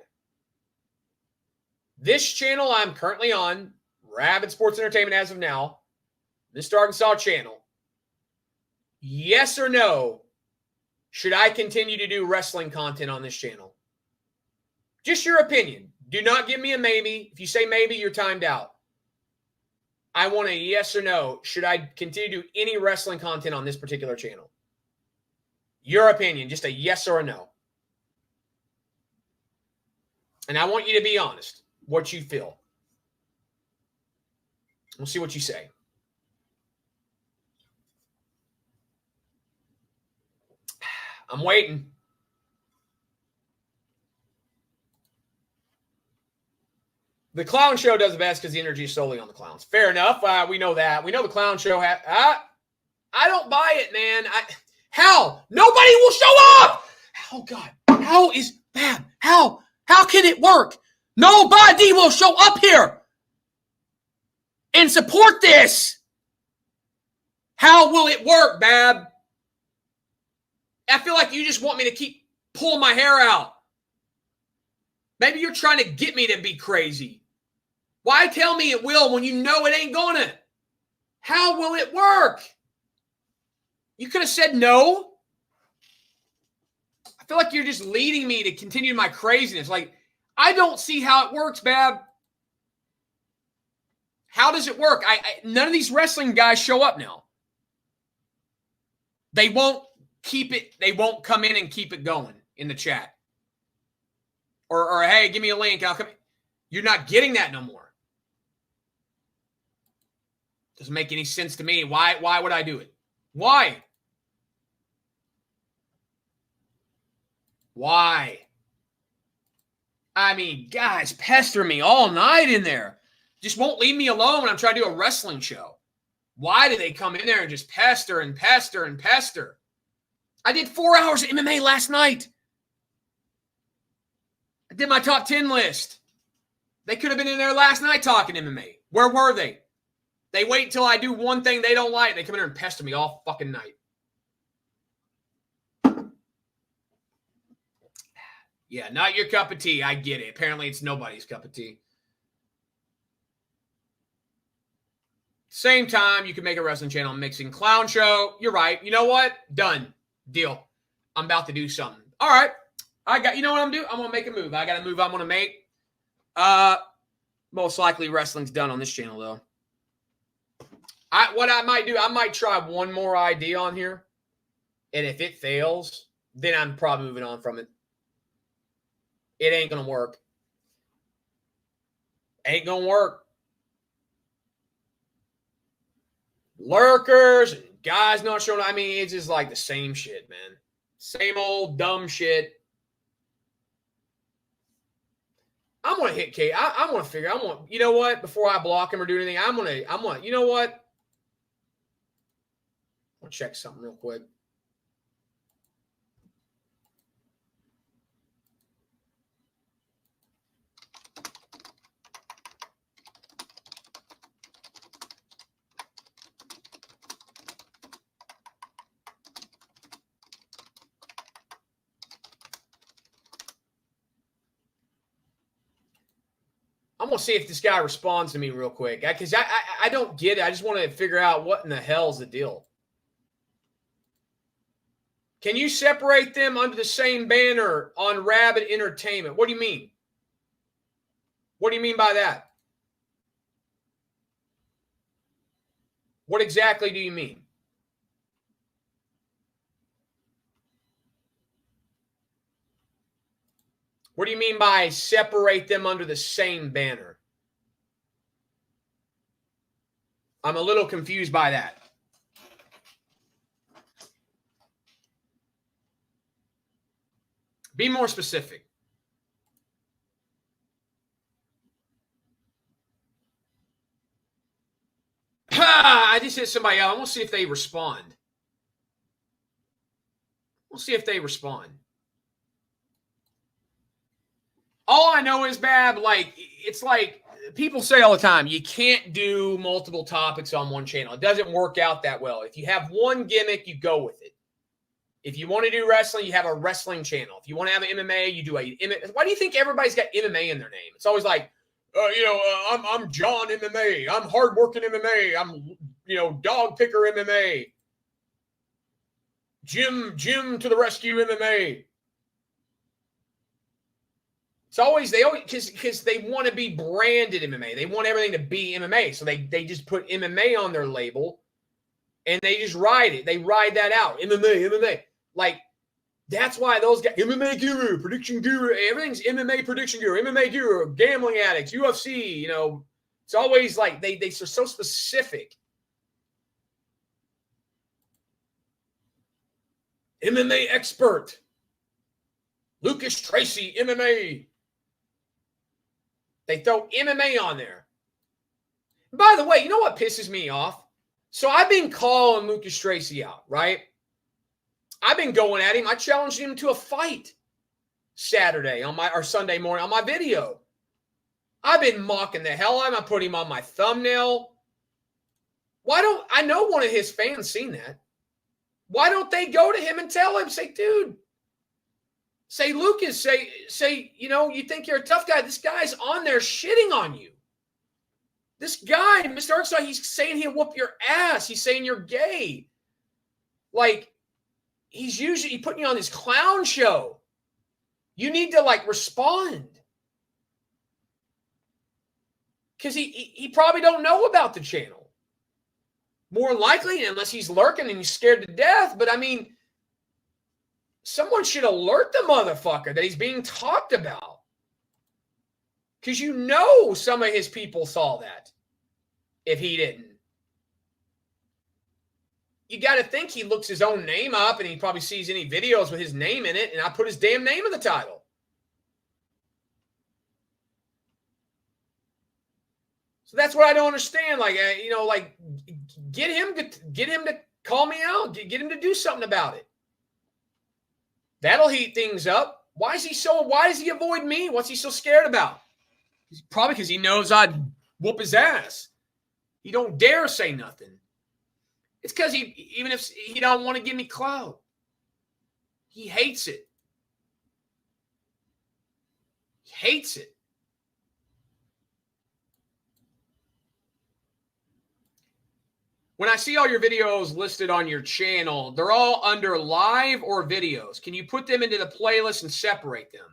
This channel I'm currently on, Rabid Sports Entertainment as of now, Mr. Arkansas channel, yes or no, should I continue to do wrestling content on this channel? Just your opinion. Do not give me a maybe. If you say maybe, you're timed out. I want a yes or no. Should I continue to do any wrestling content on this particular channel? Your opinion, just a yes or a no. And I want you to be honest, what you feel. We'll see what you say. I'm waiting. The clown show does the best because the energy is solely on the clowns. Fair enough. We know that. We know the clown show. I don't buy it, man. How? Nobody will show up. Oh, God. How is bad? How can it work? Nobody will show up here and support this. How will it work, Bab? I feel like you just want me to keep pulling my hair out. Maybe you're trying to get me to be crazy. Why tell me it will when you know it ain't gonna? How will it work? You could have said no. I feel like you're just leading me to continue my craziness. Like, I don't see how it works, Bab. How does it work? None of these wrestling guys show up now. They won't keep it. They won't come in and keep it going in the chat. Or hey, give me a link. I'll come. You're not getting that no more. Doesn't make any sense to me. Why would I do it? Why? Why? I mean, guys pester me all night in there. Just won't leave me alone when I'm trying to do a wrestling show. Why do they come in there and just pester and pester and pester? I did 4 hours of MMA last night. I did my top 10 list. They could have been in there last night talking MMA. Where were they? They wait until I do one thing they don't like. They come in there and pester me all fucking night. Yeah, not your cup of tea. I get it. Apparently, it's nobody's cup of tea. Same time, you can make a wrestling channel mixing clown show. You're right. You know what? Done. Deal. I'm about to do something. All right. You know what I'm doing? I'm going to make a move. I got a move I'm going to make. Most likely wrestling's done on this channel, though. What I might do, I might try one more idea on here. And if it fails, then I'm probably moving on from it. It ain't going to work. Ain't going to work. Lurkers, guys not showing. I mean, it's just like the same shit, man. Same old dumb shit. I'm going to hit Kate. I'm going to figure, you know what? Before I block him or do anything, I'm going to, you know what? I'll check something real quick. I'm going to see if this guy responds to me real quick. Because I don't get it. I just want to figure out what in the hell is the deal. Can you separate them under the same banner on Rabid Entertainment? What do you mean? What do you mean by that? What exactly do you mean? What do you mean by separate them under the same banner? I'm a little confused by that. Be more specific. I just hit somebody else. We'll see if they respond. We'll see if they respond. All I know is, Bab, like, it's like people say all the time, you can't do multiple topics on one channel. It doesn't work out that well. If you have one gimmick, you go with it. If you want to do wrestling, you have a wrestling channel. If you want to have an MMA, you do a MMA. Why do you think everybody's got MMA in their name? It's always like, I'm John MMA. I'm hardworking MMA. I'm, dog picker MMA. Jim to the rescue MMA. It's always, because they want to be branded MMA. They want everything to be MMA. So they just put MMA on their label and they just ride it. They ride that out. MMA. Like, that's why those guys, MMA guru, prediction guru, everything's MMA prediction guru, MMA guru, gambling addicts, UFC, it's always like they're so specific. MMA expert, Lucas Tracy, MMA. They throw MMA on there. By the way, you know what pisses me off? So I've been calling Lucas Tracy out, right? I've been going at him. I challenged him to a fight Saturday or Sunday morning on my video. I've been mocking the hell out of him. I put him on my thumbnail. I know one of his fans seen that. Why don't they go to him and tell him, say, dude, say, Lucas, say, you think you're a tough guy. This guy's on there shitting on you. This guy, Mr. Arkansas, he's saying he'll whoop your ass. He's saying you're gay. Like, he's usually putting you on this clown show. You need to, respond. Because he probably don't know about the channel. More likely, unless he's lurking and he's scared to death. But, someone should alert the motherfucker that he's being talked about. Because some of his people saw that if he didn't. You got to think he looks his own name up and he probably sees any videos with his name in it, and I put his damn name in the title. So that's what I don't understand. Get him to call me out. Get him to do something about it. That'll heat things up. Why does he avoid me? What's he so scared about? Probably because he knows I'd whoop his ass. He don't dare say nothing. It's because even if he don't want to give me clout, he hates it. He hates it. When I see all your videos listed on your channel, they're all under live or videos. Can you put them into the playlist and separate them?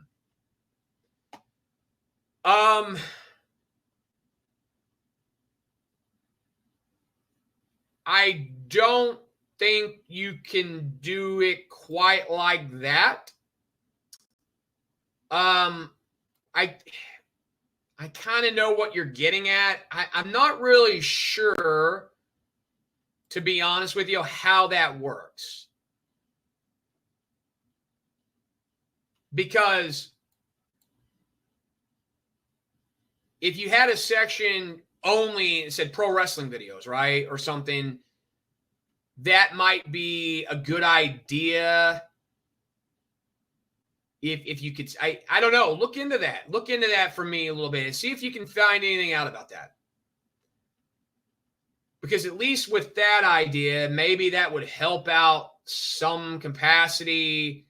I don't think you can do it quite like that. I kind of know what you're getting at. I'm not really sure, to be honest with you, how that works. Because if you had a section only that said pro wrestling videos, right, or something, that might be a good idea. If you could, I don't know, look into that. Look into that for me a little bit and see if you can find anything out about that. Because at least with that idea, maybe that would help out some capacity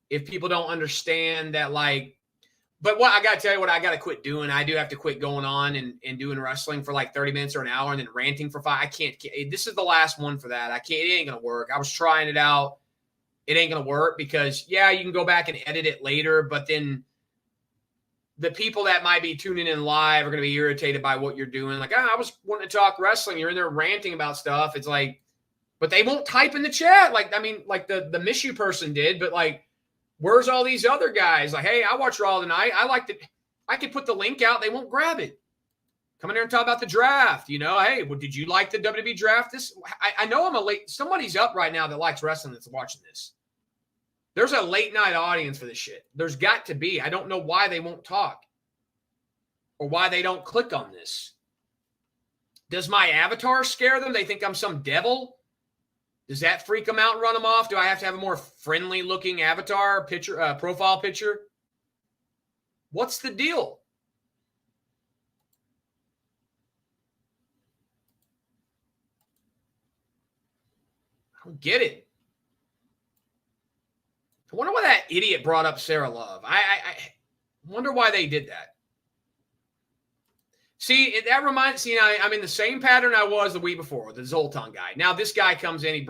if people don't understand that, but what I got to tell you what I got to quit doing. I do have to quit going on and doing wrestling for 30 minutes or an hour and then ranting for 5. I can't. This is the last one for that. I can't. It ain't going to work. I was trying it out. It ain't going to work because, yeah, you can go back and edit it later, but then the people that might be tuning in live are going to be irritated by what you're doing. I was wanting to talk wrestling. You're in there ranting about stuff. It's but they won't type in the chat. The Miss You person did, but where's all these other guys? Hey, I watch Raw tonight. I could put the link out. They won't grab it. Come in there and talk about the draft. Hey, did you like the WWE draft? I know I'm somebody's up right now that likes wrestling that's watching this. There's a late night audience for this shit. There's got to be. I don't know why they won't talk or why they don't click on this. Does my avatar scare them? They think I'm some devil? Does that freak them out and run them off? Do I have to have a more friendly looking avatar picture, profile picture? What's the deal? don't get it. I wonder why that idiot brought up Sarah Love. I wonder why they did that. See, that reminds me, I'm in the same pattern I was the week before with the Zoltan guy. Now this guy comes in,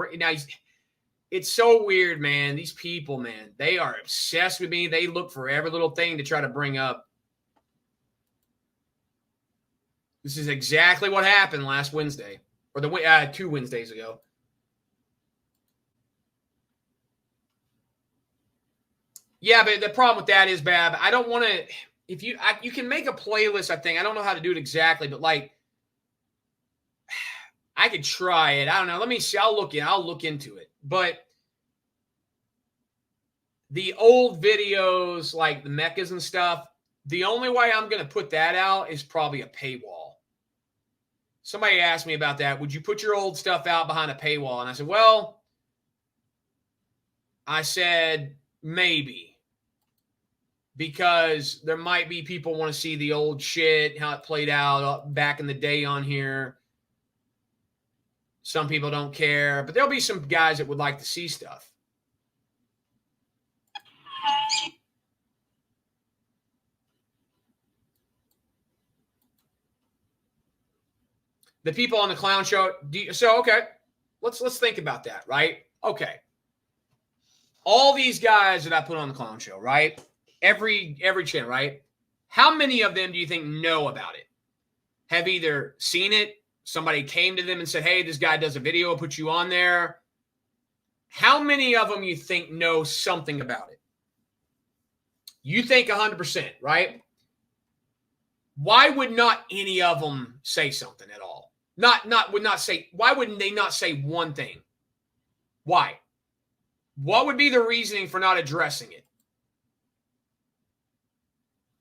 it's so weird, man. These people, man, they are obsessed with me. They look for every little thing to try to bring up. This is exactly what happened last Wednesday, or 2 Wednesdays ago. Yeah, but the problem with that is, Bab, I don't want to. If you can make a playlist, I think. I don't know how to do it exactly, but like, I could try it. I don't know. Let me see. I'll look into it. But the old videos, like the mechas and stuff, the only way I'm going to put that out is probably a paywall. Somebody asked me about that. Would you put your old stuff out behind a paywall? And I said, maybe. Because there might be people want to see the old shit, how it played out back in the day on here. Some people don't care, but there'll be some guys that would like to see stuff. The people on the clown show. Okay, let's think about that, right? Okay, all these guys that I put on the clown show, right? Every channel, right? How many of them do you think know about it? Have either seen it, somebody came to them and said, hey, this guy does a video, I'll put you on there. How many of them you think know something about it? You think 100%, right? Why would not any of them say something at all? Why wouldn't they not say one thing? Why? What would be the reasoning for not addressing it?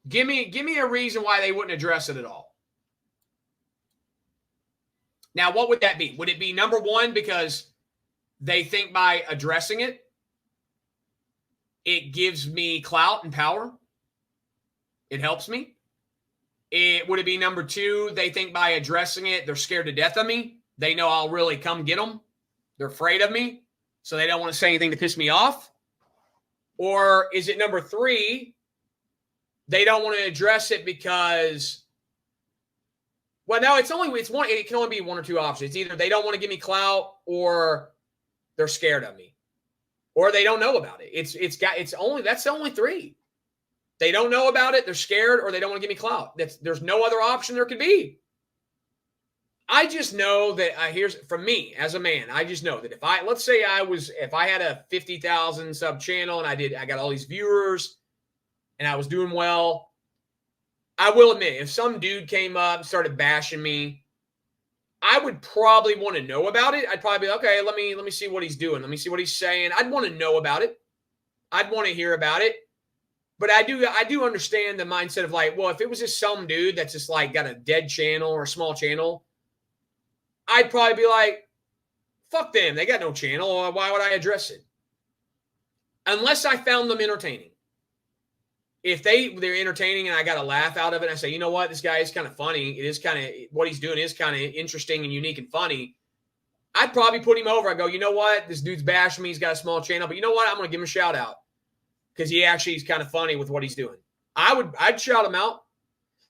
Give me a reason why they wouldn't address it at all. Now, what would that be? Would it be number one, because they think by addressing it, it gives me clout and power? It helps me. Would it be number two, they think by addressing it, they're scared to death of me? They know I'll really come get them. They're afraid of me, so they don't want to say anything to piss me off? Or is it number three, they don't want to address it because, well, no, it's one. It can only be one or two options. It's either they don't want to give me clout, or they're scared of me, or they don't know about it. That's the only three. They don't know about it, they're scared, or they don't want to give me clout. There's no other option there could be. I just know that from me as a man, I just know that if I had a 50,000 sub channel and I got all these viewers and I was doing well, I will admit, if some dude came up and started bashing me, I would probably want to know about it. I'd probably be like, okay, let me see what he's doing. Let me see what he's saying. I'd want to know about it. I'd want to hear about it. But I do understand the mindset of like, well, if it was just some dude that's just like got a dead channel or a small channel, I'd probably be like, fuck them. They got no channel. Why would I address it? Unless I found them entertaining. If they're entertaining and I got a laugh out of it, and I say, you know what, this guy is kind of funny. It is kind of, what he's doing is kind of interesting and unique and funny. I'd probably put him over. I go, you know what, this dude's bashing me. He's got a small channel, but you know what, I'm going to give him a shout out because he actually is kind of funny with what he's doing. I'd shout him out.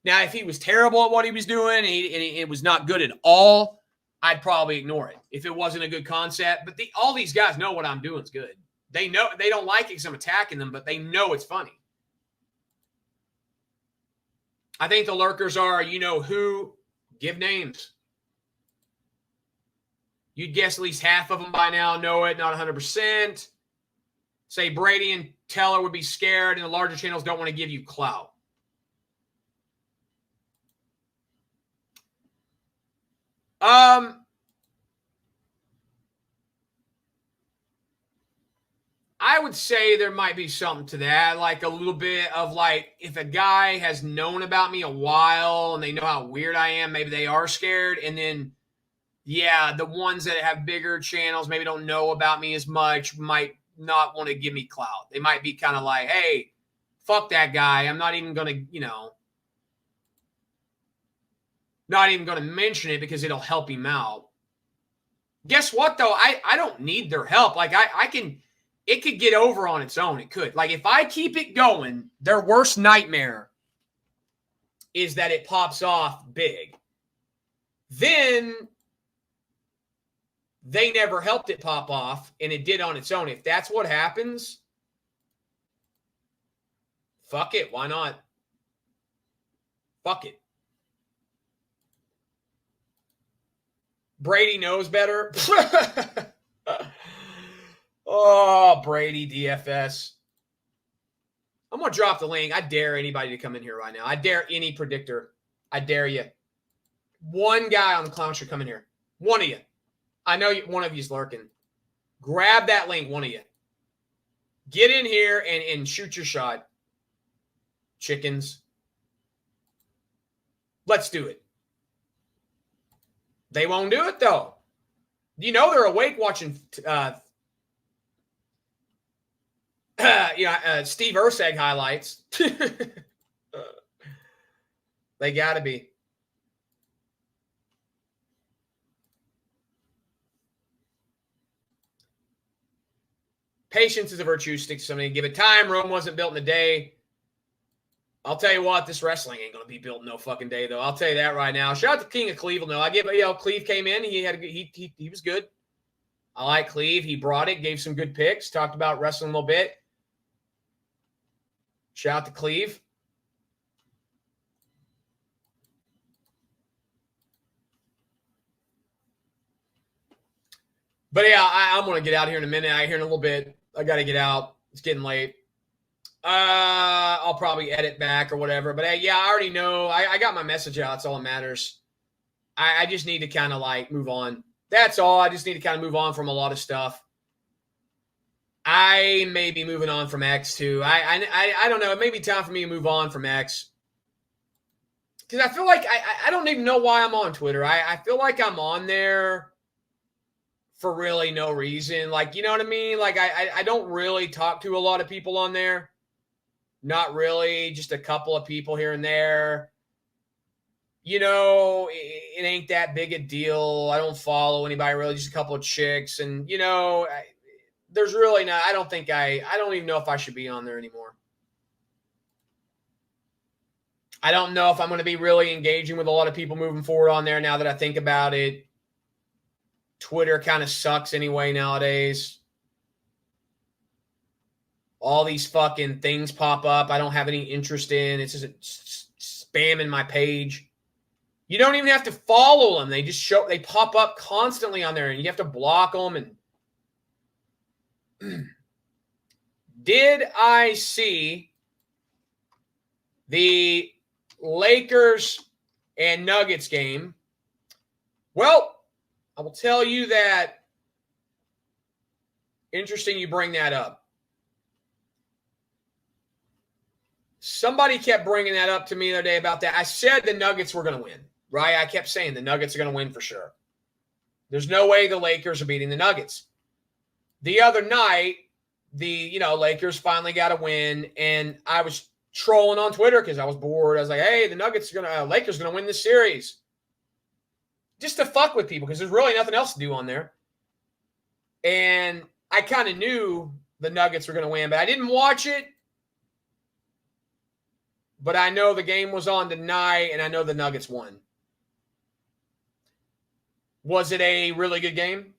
Now, if he was terrible at what he was doing and it was not good at all, I'd probably ignore it if it wasn't a good concept. But all these guys know what I'm doing is good. They know, they don't like it because I'm attacking them, but they know it's funny. I think the lurkers are, you know who, give names. You'd guess at least half of them by now know it, not 100%. Say Brady and Teller would be scared, and the larger channels don't want to give you clout. I would say there might be something to that, like a little bit of like, if a guy has known about me a while and they know how weird I am, maybe they are scared. And then, yeah, the ones that have bigger channels maybe don't know about me as much, might not want to give me clout. They might be kind of like, hey, fuck that guy. I'm not even going to, not even going to mention it because it'll help him out. Guess what, though? I don't need their help. Like, I can, it could get over on its own. It could. Like, if I keep it going, their worst nightmare is that it pops off big. Then they never helped it pop off, and it did on its own. If that's what happens, fuck it. Why not? Fuck it. Brady knows better. Oh, Brady DFS. I'm going to drop the link. I dare anybody to come in here right now. I dare any predictor. I dare you. One guy on the clown should come in here. One of you. I know one of you's lurking. Grab that link, one of you. Get in here and shoot your shot. Chickens. Let's do it. They won't do it, though. You know they're awake watching Steve Urseg highlights. They got to be. Patience is a virtue. Stick to something. Give it time. Rome wasn't built in a day. I'll tell you what, this wrestling ain't going to be built in no fucking day, though. I'll tell you that right now. Shout out to King of Cleveland, though. I give, Cleve came in. He was good. I like Cleve. He brought it, gave some good picks, talked about wrestling a little bit. Shout out to Cleve. But yeah, I'm going to get out here in a minute. I hear in a little bit. I got to get out. It's getting late. I'll probably edit back or whatever. But yeah, I already know. I got my message out. That's all that matters. I just need to kind of like move on. That's all. I just need to kind of move on from a lot of stuff. I may be moving on from X too. I don't know. It may be time for me to move on from X. Because I feel like I don't even know why I'm on Twitter. I feel like I'm on there for really no reason. Like, you know what I mean? Like, I don't really talk to a lot of people on there. Not really. Just a couple of people here and there. You know, it ain't that big a deal. I don't follow anybody really. Just a couple of chicks. And, you know, there's really not. I don't even know if I should be on there anymore. I don't know if I'm going to be really engaging with a lot of people moving forward on there now that I think about it. Twitter kind of sucks anyway nowadays. All these fucking things pop up I don't have any interest in. It's just spamming my page. You don't even have to follow them. They pop up constantly on there and you have to block them. And did I see the Lakers and Nuggets game? Well, I will tell you that. Interesting you bring that up. Somebody kept bringing that up to me the other day about that. I said the Nuggets were going to win, right? I kept saying the Nuggets are going to win for sure. There's no way the Lakers are beating the Nuggets. The other night, the Lakers finally got a win, and I was trolling on Twitter because I was bored. I was like, hey, the Lakers are going to win this series. Just to fuck with people because there's really nothing else to do on there. And I kind of knew the Nuggets were going to win, but I didn't watch it. But I know the game was on tonight, and I know the Nuggets won. Was it a really good game?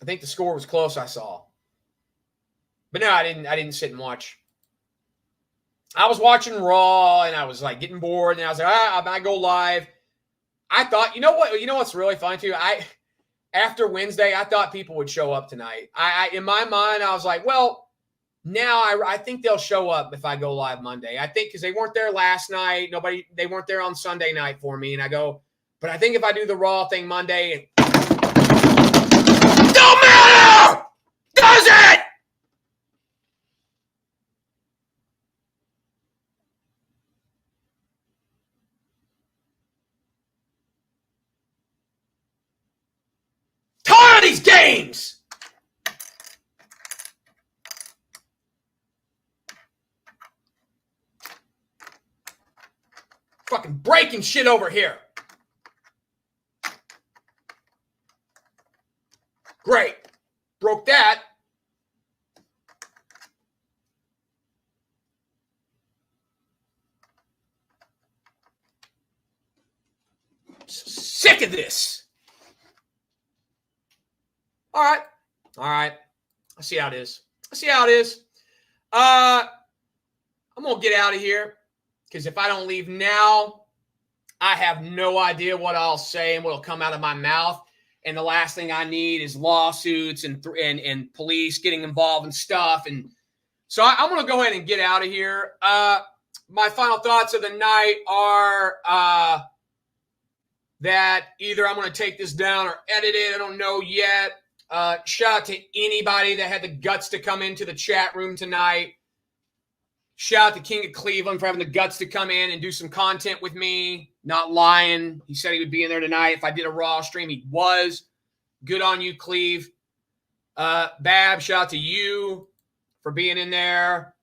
I think the score was close, I saw. But no, I didn't sit and watch. I was watching Raw, and I was like getting bored, and I was like, I might go live. I thought, you know what's really funny too? After Wednesday, I thought people would show up tonight. In my mind, I was like, well, now I think they'll show up if I go live Monday. I think because they weren't there last night. They weren't there on Sunday night for me. And I go, but I think if I do the Raw thing Monday, don't matter! Does it? Tired of these games! Fucking breaking shit over here. Great. Broke that. Sick of this. All right. I see how it is. I'm going to get out of here because if I don't leave now, I have no idea what I'll say and what will come out of my mouth. And the last thing I need is lawsuits and police getting involved in stuff. And so I'm going to go ahead and get out of here. My final thoughts of the night are that either I'm going to take this down or edit it. I don't know yet. Shout out to anybody that had the guts to come into the chat room tonight. Shout out to King of Cleveland for having the guts to come in and do some content with me. Not lying. He said he would be in there tonight. If I did a Raw stream, he was. Good on you, Cleve. Bab, shout out to you for being in there.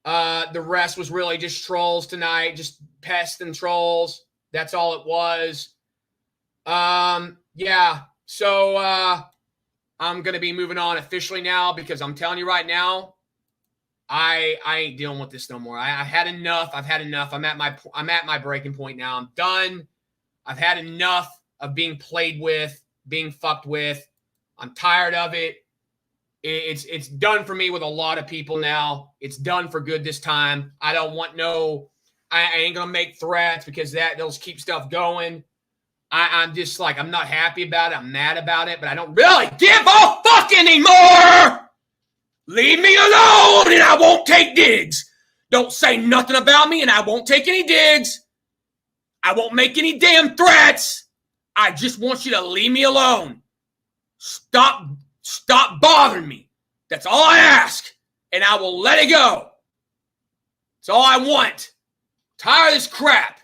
The rest was really just trolls tonight. Just pests and trolls. That's all it was. Yeah. So I'm going to be moving on officially now because I'm telling you right now, I ain't dealing with this no more. I've had enough. I've had enough. I'm at my breaking point now. I'm done. I've had enough of being played with, being fucked with. I'm tired of it. It's done for me with a lot of people now. It's done for good this time. I don't want I ain't going to make threats because they'll keep stuff going. I'm just like, I'm not happy about it. I'm mad about it, but I don't really give a fuck anymore. Leave me alone and I won't take digs. Don't say nothing about me and I won't take any digs. I won't make any damn threats. I just want you to leave me alone. Stop bothering me. That's all I ask. And I will let it go. That's all I want. Tired of this crap.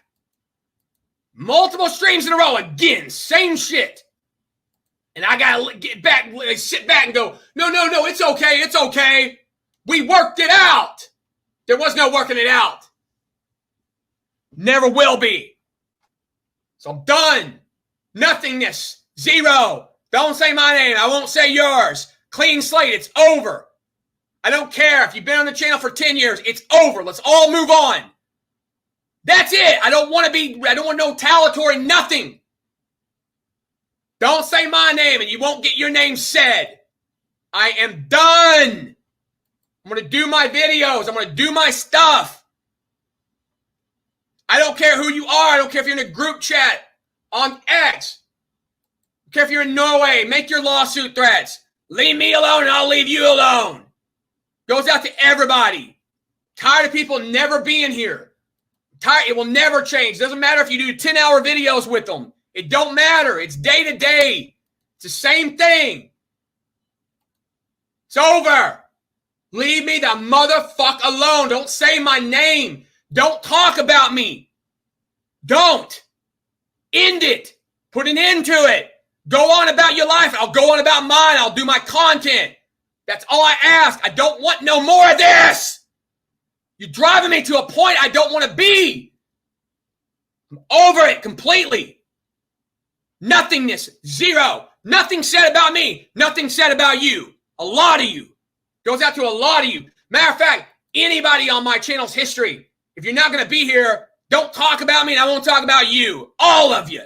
Multiple streams in a row again. Same shit. And I got to get back, sit back and go, no, it's okay. We worked it out. There was no working it out. Never will be. So I'm done. Nothingness. Zero. Don't say my name. I won't say yours. Clean slate. It's over. I don't care if you've been on the channel for 10 years. It's over. Let's all move on. That's it. I don't want no talatory nothing. Don't say my name and you won't get your name said. I am done. I'm going to do my videos. I'm going to do my stuff. I don't care who you are. I don't care if you're in a group chat on X. I don't care if you're in Norway. Make your lawsuit threats. Leave me alone and I'll leave you alone. Goes out to everybody. Tired of people never being here. Tired. It will never change. Doesn't matter if you do 10-hour videos with them. It don't matter. It's day to day. It's the same thing. It's over. Leave me the motherfuck alone. Don't say my name. Don't talk about me. Don't. End it. Put an end to it. Go on about your life. I'll go on about mine. I'll do my content. That's all I ask. I don't want no more of this. You're driving me to a point I don't want to be. I'm over it completely. Nothingness. Zero. Nothing said about me. Nothing said about you. A lot of you. Goes out to a lot of you. Matter of fact, anybody on my channel's history, if you're not going to be here, don't talk about me and I won't talk about you. All of you.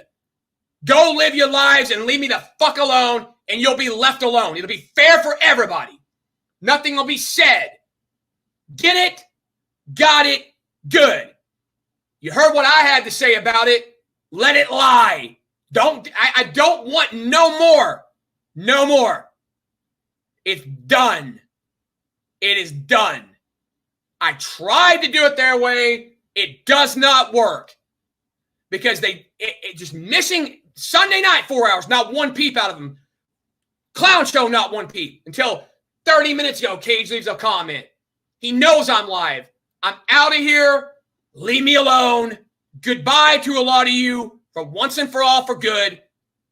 Go live your lives and leave me the fuck alone and you'll be left alone. It'll be fair for everybody. Nothing will be said. Get it? Got it? Good. You heard what I had to say about it. Let it lie. I don't want no more. No more. It's done. It is done. I tried to do it their way. It does not work. Because it just missing Sunday night 4 hours, not one peep out of them. Clown show, not one peep. Until 30 minutes ago, Cage leaves a comment. He knows I'm live. I'm out of here. Leave me alone. Goodbye to a lot of you for once and for all for good.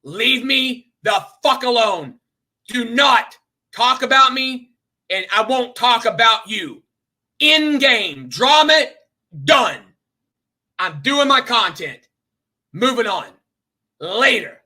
Leave me the fuck alone. Do not talk about me, and I won't talk about you. In-game drama, done. I'm doing my content. Moving on. Later.